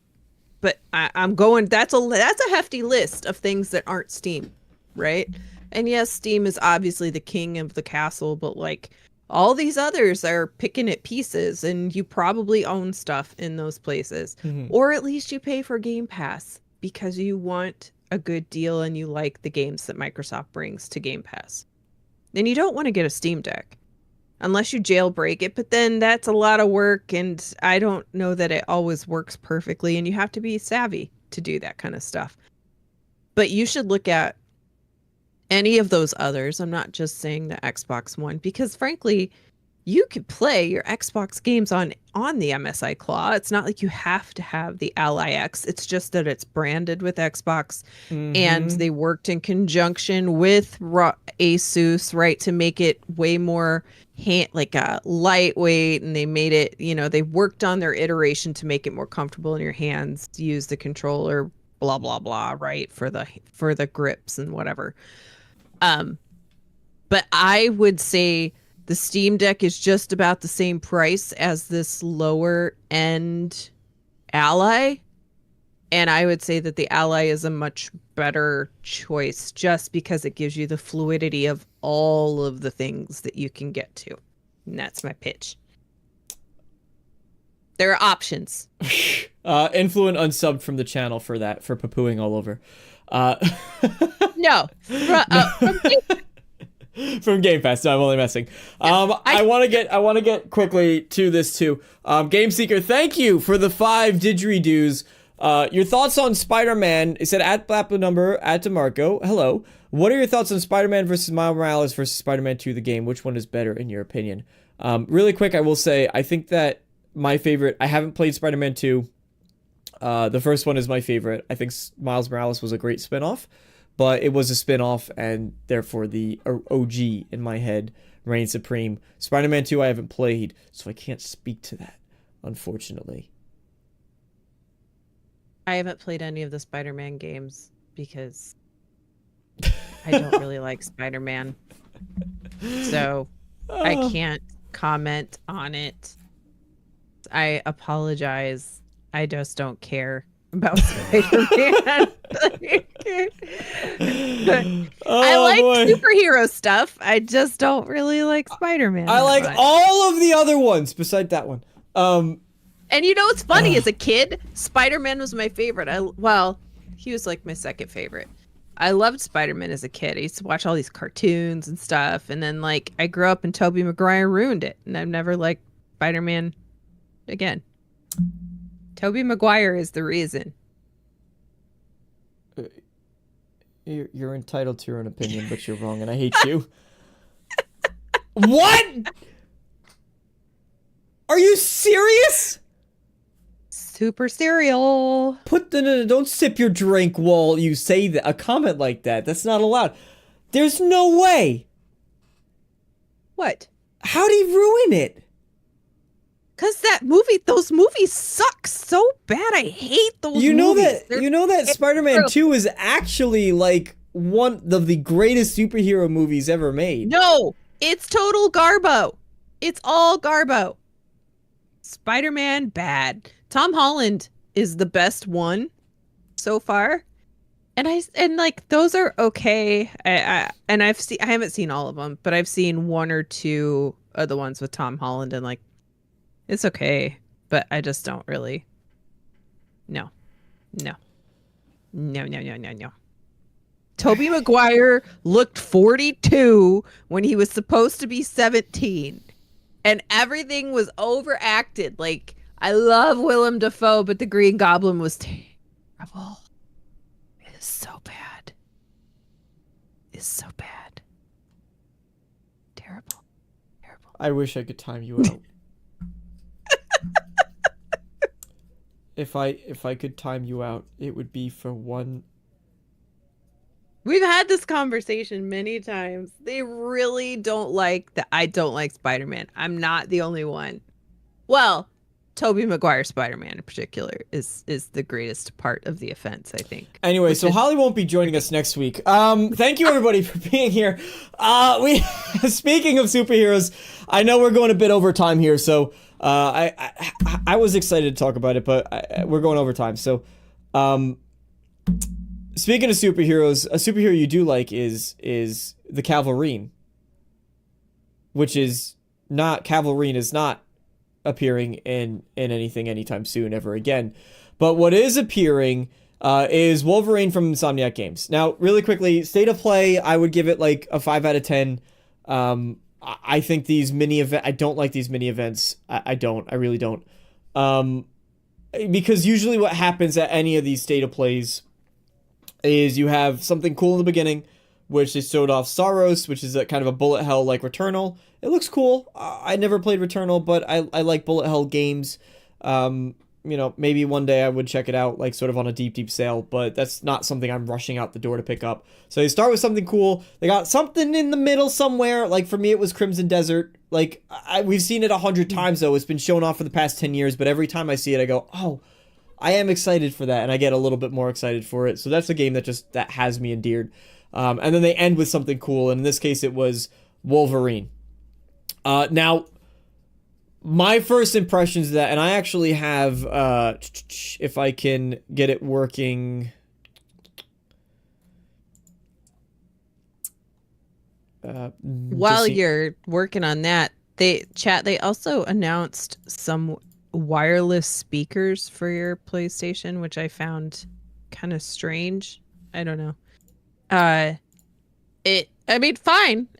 [SPEAKER 2] But I'm going, that's a hefty list of things that aren't Steam, right? And yes, Steam is obviously the king of the castle, but like all these others are picking at pieces, and you probably own stuff in those places. Or at least you pay for Game Pass because you want a good deal and you like the games that Microsoft brings to Game Pass. And you don't want to get a Steam Deck unless you jailbreak it, but then that's a lot of work, and I don't know that it always works perfectly, and you have to be savvy to do that kind of stuff. But you should look at any of those others. I'm not just saying the Xbox One, because frankly, you could play your Xbox games on the MSI Claw. It's not like you have to have the Ally X. It's just that it's branded with Xbox, and they worked in conjunction with Asus, right, to make it way more lightweight, and they made it, they worked on their iteration to make it more comfortable in your hands, to use the controller, blah blah blah, right, for the grips and whatever. But I would say the Steam Deck is just about the same price as this lower end Ally. And I would say that the Ally is a much better choice just because it gives you the fluidity of all of the things that you can get to. And that's my pitch. There are options.
[SPEAKER 1] Influent unsubbed from the channel for that, for poo-pooing all over.
[SPEAKER 2] No.
[SPEAKER 1] From Game Pass. No, I'm only messing. I want to get quickly to this too. Game Seeker, thank you for the 5 didgeridoos. Your thoughts on Spider-Man? It said at Blapple number at Damarco. Hello. What are your thoughts on Spider-Man versus Miles Morales versus Spider-Man 2 the game? Which one is better in your opinion? Really quick, I will say I think that my favorite. I haven't played Spider-Man 2. The first one is my favorite. I think Miles Morales was a great spin-off, but it was a spin-off, and therefore the OG in my head reigns supreme. Spider-Man 2 I haven't played, so I can't speak to that, unfortunately.
[SPEAKER 2] I haven't played any of the Spider-Man games because I don't really like Spider-Man. So I can't comment on it. I apologize. I just don't care about Spider-Man. I
[SPEAKER 1] Oh
[SPEAKER 2] like
[SPEAKER 1] boy.
[SPEAKER 2] superhero stuff. I just don't really like Spider-Man.
[SPEAKER 1] I
[SPEAKER 2] that
[SPEAKER 1] like
[SPEAKER 2] much.
[SPEAKER 1] all of the other ones beside that one.
[SPEAKER 2] And you know what's funny? As a kid, Spider-Man was my favorite. Well, he was like my second favorite. I loved Spider-Man as a kid. I used to watch all these cartoons and stuff. And then like I grew up and Tobey Maguire ruined it. And I've never liked Spider-Man again. Tobey Maguire is the reason.
[SPEAKER 1] You're entitled to your own opinion, but you're wrong, and I hate you. What? Are you serious?
[SPEAKER 2] Super cereal.
[SPEAKER 1] Don't sip your drink while you say that. A comment like that. That's not allowed. There's no way.
[SPEAKER 2] What?
[SPEAKER 1] How'd he ruin it?
[SPEAKER 2] Cause those movies suck so bad. I hate those
[SPEAKER 1] You know
[SPEAKER 2] movies.
[SPEAKER 1] that Spider-Man 2 is actually like one of the greatest superhero movies ever made.
[SPEAKER 2] No, it's total garbo. It's all garbo. Spider-Man bad. Tom Holland is the best one so far. And like those are okay. I haven't seen all of them, but I've seen one or two of the ones with Tom Holland and like it's okay, but I just don't really. No. Tobey Maguire looked 42 when he was supposed to be 17. And everything was overacted. Like, I love Willem Dafoe, but the Green Goblin was terrible. It is so bad. It's so bad. Terrible.
[SPEAKER 1] I wish I could time you out. If I could time you out, it would be for one.
[SPEAKER 2] We've had this conversation many times. They really don't like that. I don't like Spider-Man. I'm not the only one. Well, Tobey Maguire Spider-Man in particular is the greatest part of the offense, I think.
[SPEAKER 1] Anyway, so Holly won't be joining us next week. Thank you everybody for being here. Speaking of superheroes, I know we're going a bit over time here, so I was excited to talk about it, but we're going over time. So, speaking of superheroes, a superhero you do like is the Wolverine, which is not Wolverine is not appearing in anything anytime soon ever again. But what is appearing is Wolverine from Insomniac Games. Now, really quickly, state of play, I would give it like a 5 out of 10. I think these mini events, I don't like these mini events. I really don't. Because usually what happens at any of these state of plays is you have something cool in the beginning, which they showed off Saros, which is a kind of a bullet hell like Returnal. It looks cool. I never played Returnal, but I like bullet hell games. Maybe one day I would check it out, like sort of on a deep sale, but that's not something I'm rushing out the door to pick up. So they start with something cool. They got something in the middle somewhere. Like for me, it was Crimson Desert. Like we've seen it 100 times though. It's been shown off for the past 10 years, but every time I see it, I go, oh, I am excited for that, and I get a little bit more excited for it. So that's a game that has me endeared. And then they end with something cool, and in this case, it was Wolverine. Now, my first impressions of that, and I actually have, if I can get it working.
[SPEAKER 2] While you're working on that, they also announced some wireless speakers for your PlayStation, which I found kind of strange. I don't know. Fine.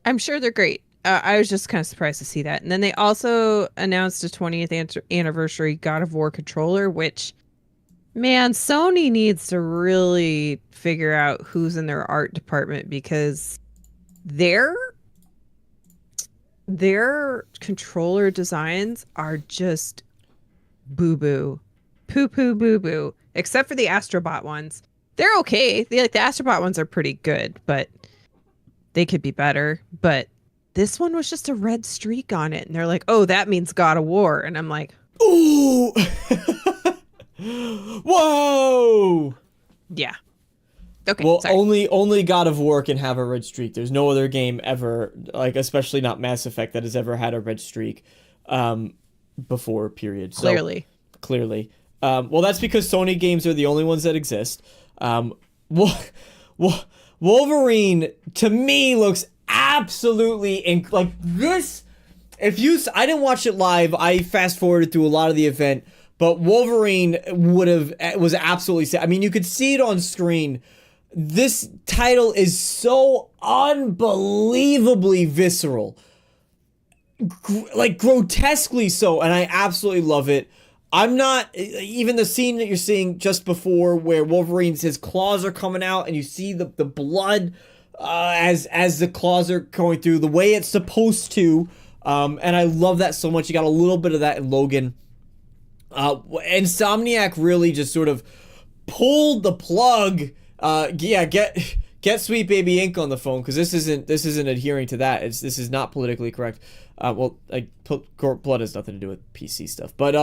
[SPEAKER 2] I'm sure they're great. I was just kind of surprised to see that. And then they also announced a 20th anniversary God of War controller, which, man, Sony needs to really figure out who's in their art department, because their controller designs are just boo-boo. Poo-poo boo-boo. Except for the Astrobot ones. They're okay. The Astrobot ones are pretty good, but they could be better. But this one was just a red streak on it. And they're like, oh, that means God of War. And I'm like,
[SPEAKER 1] ooh! Whoa!
[SPEAKER 2] Yeah. Okay,
[SPEAKER 1] Well,
[SPEAKER 2] sorry.
[SPEAKER 1] only God of War can have a red streak. There's no other game ever, like especially not Mass Effect, that has ever had a red streak before. Period. So
[SPEAKER 2] Clearly.
[SPEAKER 1] clearly, well, that's because Sony games are the only ones that exist. Well, Wolverine to me looks absolutely like this. I didn't watch it live. I fast forwarded through a lot of the event, but Wolverine was absolutely. I mean, you could see it on screen. This title is so unbelievably visceral, like grotesquely so, and I absolutely love it. I'm not even the scene that you're seeing just before where his claws are coming out and you see the blood as the claws are going through the way it's supposed to. And I love that so much. You got a little bit of that in Logan. Insomniac really just sort of pulled the plug. Get Sweet Baby Ink on the phone, because this isn't adhering to that. This is not politically correct. Blood has nothing to do with PC stuff, but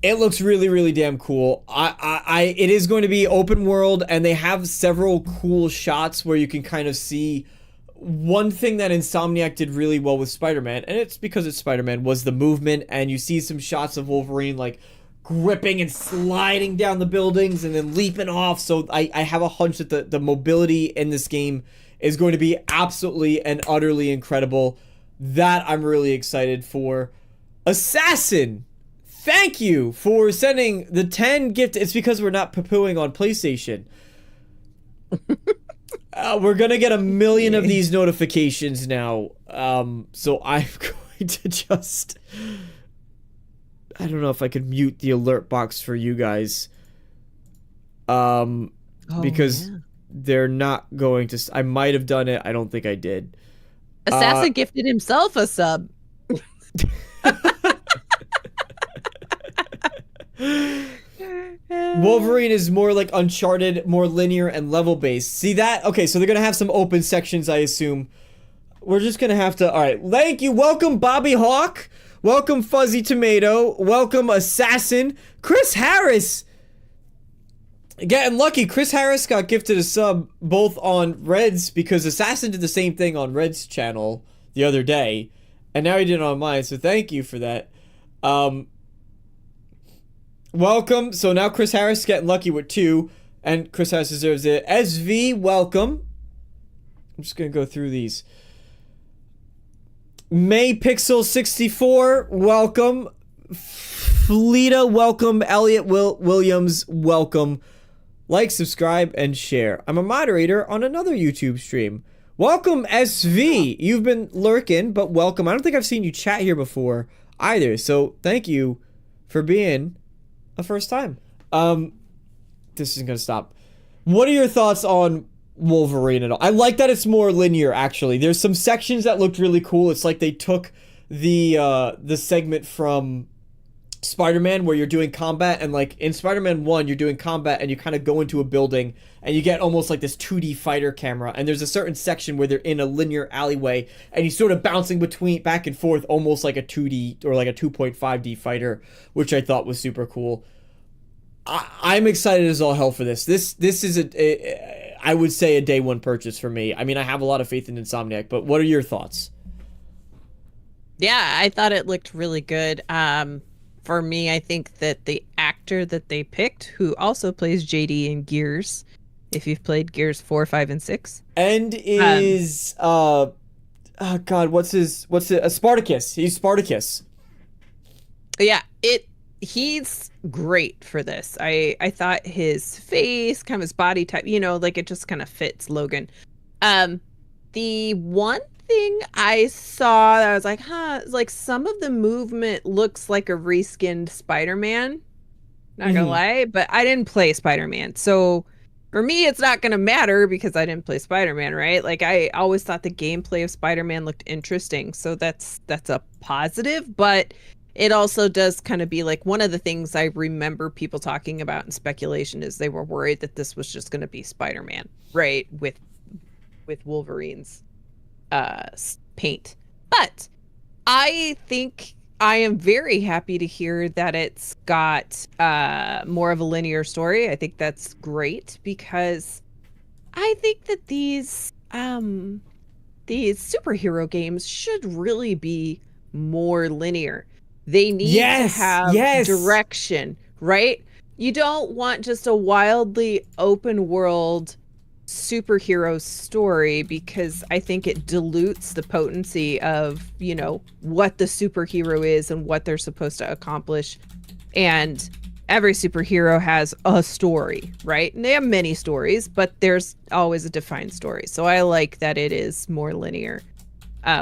[SPEAKER 1] it looks really, really damn cool. It is going to be open world, and they have several cool shots where you can kind of see. One thing that Insomniac did really well with Spider-Man, and it's because it's Spider-Man, was the movement, and you see some shots of Wolverine like gripping and sliding down the buildings and then leaping off. So I have a hunch that the mobility in this game is going to be absolutely and utterly incredible. That I'm really excited for. Assassin, thank you for sending the 10 gift. It's because we're not poo-pooing on PlayStation. We're gonna get 1 million of these notifications now. So I'm going to just... I don't know if I could mute the alert box for you guys. Because they're not going to... I might have done it. I don't think I did.
[SPEAKER 2] Assassin gifted himself a sub.
[SPEAKER 1] Wolverine is more like Uncharted, more linear and level based. See that? Okay, so they're gonna have some open sections, I assume. We're just gonna have to. All right, thank you. Welcome, Bobby Hawk. Welcome, Fuzzy Tomato. Welcome, Assassin. Chris Harris. Getting lucky. Chris Harris got gifted a sub both on Red's, because Assassin did the same thing on Red's channel the other day, and now he did it on mine. So thank you for that. Welcome. So now Chris Harris getting lucky with 2, and Chris Harris deserves it. SV, welcome. I'm just gonna go through these. May Pixel 64, welcome. Fleeta, welcome. Elliot Williams, welcome. Like, subscribe, and share. I'm a moderator on another YouTube stream. Welcome, SV. You've been lurking, but welcome. I don't think I've seen you chat here before either, so thank you for being a first time. This isn't gonna stop. What are your thoughts on Wolverine at all? I like that it's more linear, actually. There's some sections that looked really cool. It's like they took the segment from Spider-Man where you're doing combat, and like in Spider-Man 1 you're doing combat and you kind of go into a building and you get almost like this 2D fighter camera, and there's a certain section where they're in a linear alleyway and you're sort of bouncing between back and forth almost like a 2D or like a 2.5D fighter, which I thought was super cool. I'm excited as all hell for this. This is I would say a day one purchase for me. I mean, I have a lot of faith in Insomniac, but what are your thoughts?
[SPEAKER 2] Yeah, I thought it looked really good. For me, I think that the actor that they picked, who also plays JD in Gears, if you've played Gears 4, 5, and 6.
[SPEAKER 1] And is oh god, what's it? Spartacus. He's Spartacus.
[SPEAKER 2] Yeah, he's great for this. I thought his face, kind of his body type, like it just kind of fits Logan. The one thing I saw that I was like, like some of the movement looks like a reskinned Spider-Man. Not gonna lie, but I didn't play Spider-Man, so for me it's not gonna matter because I didn't play Spider-Man, right? Like I always thought the gameplay of Spider-Man looked interesting, so that's a positive, but it also does kind of be like one of the things I remember people talking about in speculation is they were worried that this was just going to be Spider-Man, right? With Wolverine's paint. But I think I am very happy to hear that it's got more of a linear story. I think that's great because I think that these superhero games should really be more linear. They need to
[SPEAKER 1] Yes,
[SPEAKER 2] have
[SPEAKER 1] yes.
[SPEAKER 2] direction, right? You don't want just a wildly open world superhero story because I think it dilutes the potency of, what the superhero is and what they're supposed to accomplish. And every superhero has a story, right? And they have many stories, but there's always a defined story. So I like that it is more linear.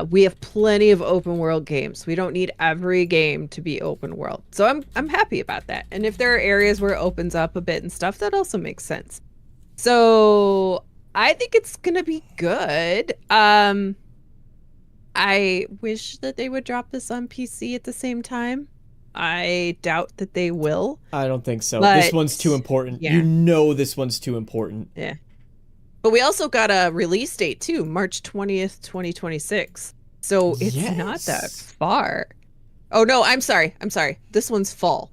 [SPEAKER 2] We have plenty of open world games. We don't need every game to be open world. So I'm happy about that. And if there are areas where it opens up a bit and stuff, that also makes sense. So I think it's gonna be good. I wish that they would drop this on PC at the same time. I doubt that they will.
[SPEAKER 1] I don't think so.
[SPEAKER 2] But
[SPEAKER 1] This one's too important.
[SPEAKER 2] yeah.
[SPEAKER 1] This one's too important.
[SPEAKER 2] Yeah. But we also got a release date too, March 20th, 2026. So it's not that
[SPEAKER 1] Yes.
[SPEAKER 2] far. Oh no, I'm sorry. This one's fall.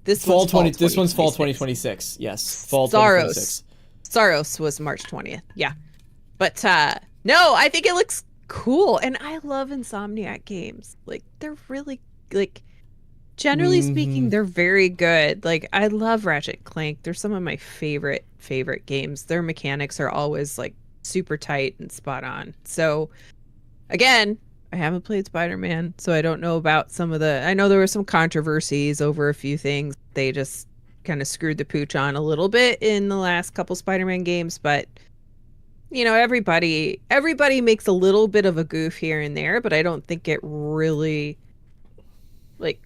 [SPEAKER 1] This one's fall 2026. Yes. Fall
[SPEAKER 2] Saros.
[SPEAKER 1] 2026.
[SPEAKER 2] Saros was March 20th. Yeah. But no, I think it looks cool. And I love Insomniac games. Like they're really generally speaking, they're very good. Like I love Ratchet and Clank. They're some of my favorite games. Their mechanics are always like super tight and spot on. So again, I haven't played Spider-Man, so I don't know about I know there were some controversies over a few things. They just kind of screwed the pooch on a little bit in the last couple Spider-Man games, but everybody makes a little bit of a goof here and there, but I don't think it really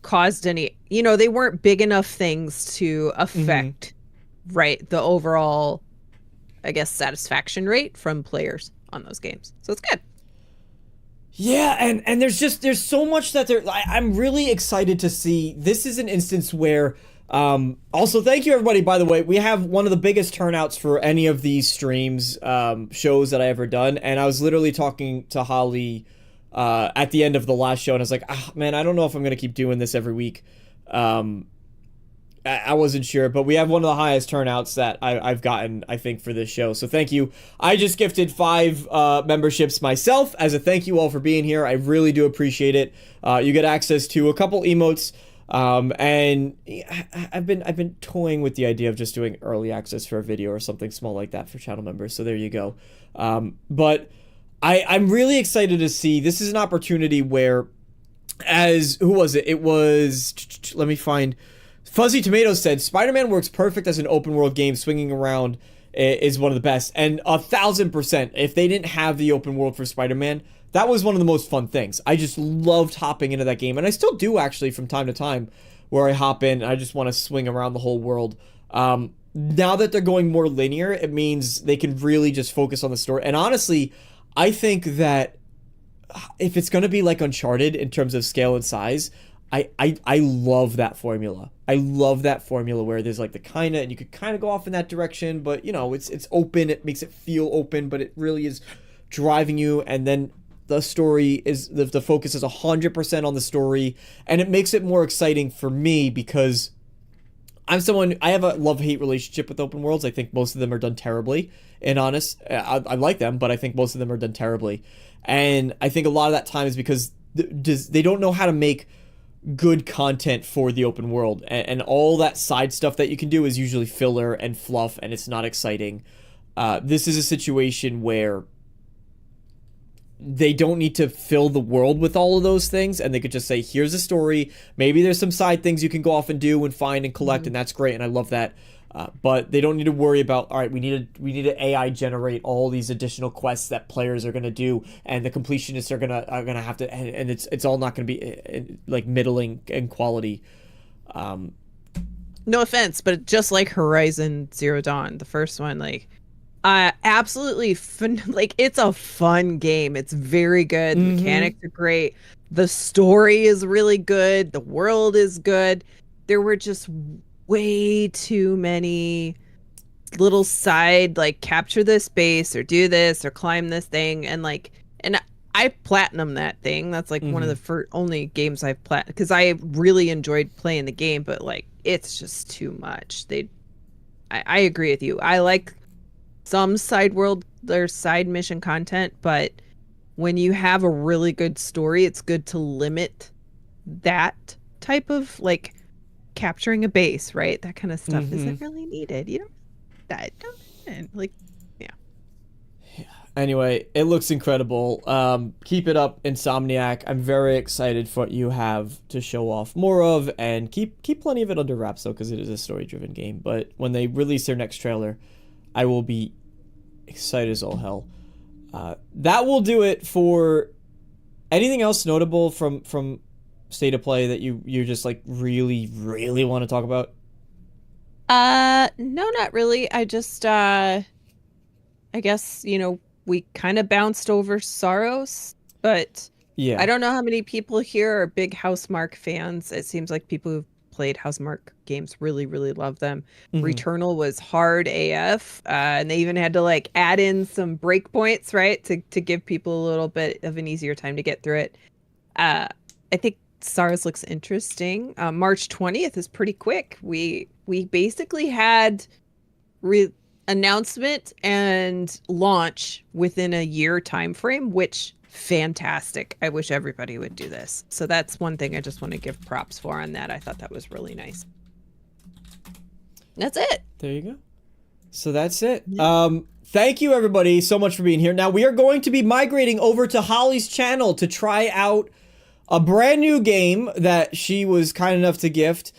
[SPEAKER 2] caused any, they weren't big enough things to affect the overall, I guess, satisfaction rate from players on those games. So it's good.
[SPEAKER 1] Yeah, and there's so much that I'm really excited to see. This is an instance where also thank you everybody, by the way. We have one of the biggest turnouts for any of these streams, shows that I ever done, and I was literally talking to Holly at the end of the last show, and I was like, man, I don't know if I'm gonna keep doing this every week. I wasn't sure, but we have one of the highest turnouts that I've gotten, I think, for this show. So thank you. I just gifted 5 memberships myself as a thank you all for being here. I really do appreciate it. You get access to a couple emotes, and I've been toying with the idea of just doing early access for a video or something small like that for channel members. So there you go. But I'm really excited to see. This is an opportunity where, who was it? It was, let me find. Fuzzy Tomatoes said, Spider-Man works perfect as an open world game. Swinging around is one of the best. And 1000%, if they didn't have the open world for Spider-Man, that was one of the most fun things. I just loved hopping into that game. And I still do, actually, from time to time, where I hop in and I just want to swing around the whole world. Now that they're going more linear, it means they can really just focus on the story. And honestly, I think that if it's going to be like Uncharted in terms of scale and size, I love that formula. I love that formula where there's like the kind of, and you could kind of go off in that direction, but it's open. It makes it feel open, but it really is driving you. And then the story is, the focus is 100% on the story, and it makes it more exciting for me because I have a love-hate relationship with open worlds. I think most of them are done terribly, and honest, I like them, but I think most of them are done terribly. And I think a lot of that time is because they don't know how to make good content for the open world, and all that side stuff that you can do is usually filler and fluff, and it's not exciting. This is a situation where they don't need to fill the world with all of those things, and they could just say, here's a story, maybe there's some side things you can go off and do and find and collect, and that's great, and I love that. But they don't need to worry about, all right, we need to AI generate all these additional quests that players are gonna do, and the completionists are gonna have to, and it's all not gonna be like middling in quality.
[SPEAKER 2] No offense, but just like Horizon Zero Dawn, the first one, absolutely fun. It's a fun game. It's very good. The mechanics are great. The story is really good. The world is good. There were just way too many little side, capture this base or do this or climb this thing, and I platinum that thing. That's one of the only games I've because I really enjoyed playing the game, but it's just too much. I agree with you. I like some side world, there's side mission content, but when you have a really good story, it's good to limit that type of like capturing a base, right? That kind of stuff isn't really needed. You don't that don't like yeah.
[SPEAKER 1] Anyway, it looks incredible. Keep it up, Insomniac. I'm very excited for what you have to show off more of, and keep plenty of it under wraps though, because it is a story-driven game. But when they release their next trailer, I will be excited as all hell. That will do it for anything else notable from State of Play that you just like really want to talk about.
[SPEAKER 2] No, not really. I just I guess, we kind of bounced over Sorrows, but
[SPEAKER 1] Yeah.
[SPEAKER 2] I don't know how many people here are big Housemarque fans. It seems like people who've played Housemarque games really love them. Returnal was hard AF, and they even had to like add in some breakpoints, right, to give people a little bit of an easier time to get through it. I think Sorrows looks interesting. March 20th is pretty quick. We basically had announcement and launch within a year time frame, which fantastic. I wish everybody would do this. So that's one thing I just want to give props for on that. I thought that was really nice. That's it.
[SPEAKER 1] There you go. So that's it. Thank you everybody so much for being here. Now we are going to be migrating over to Holly's channel to try out a brand new game that she was kind enough to gift.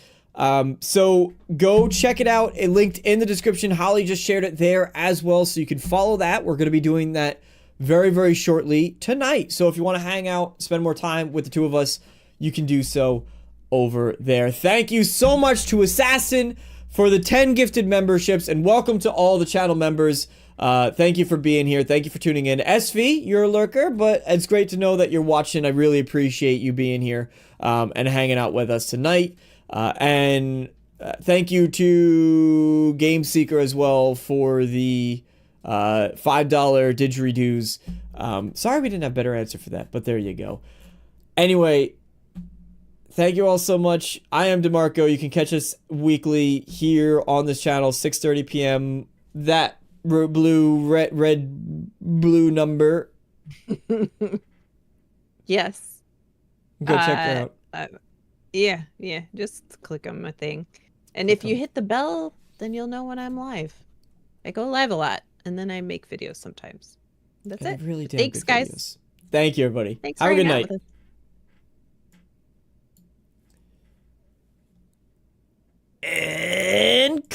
[SPEAKER 1] So go check it out. It linked in the description. Holly just shared it there as well, so you can follow that. We're going to be doing that very shortly tonight. So if you want to hang out, spend more time with the two of us, you can do so over there. Thank you so much to Assassin for the 10 gifted memberships, and welcome to all the channel members. Thank you for being here. Thank you for tuning in. SV, you're a lurker, but it's great to know that you're watching. I really appreciate you being here and hanging out with us tonight. And thank you to Game Seeker as well for the $5 didgeridoos. Sorry we didn't have a better answer for that, but there you go. Anyway, thank you all so much. I am Damarco. You can catch us weekly here on this channel, 6:30 p.m. That red blue number.
[SPEAKER 2] Yes.
[SPEAKER 1] Go check that out.
[SPEAKER 2] Yeah, just click on my thing. And if you hit the bell, then you'll know when I'm live. I go live a lot, and then I make videos sometimes. That's it.
[SPEAKER 1] Really damn
[SPEAKER 2] Thanks,
[SPEAKER 1] good
[SPEAKER 2] guys.
[SPEAKER 1] videos. Thank you, everybody.
[SPEAKER 2] Thanks
[SPEAKER 1] Have
[SPEAKER 2] for
[SPEAKER 1] a good
[SPEAKER 2] hanging out
[SPEAKER 1] night.
[SPEAKER 2] with us.
[SPEAKER 1] And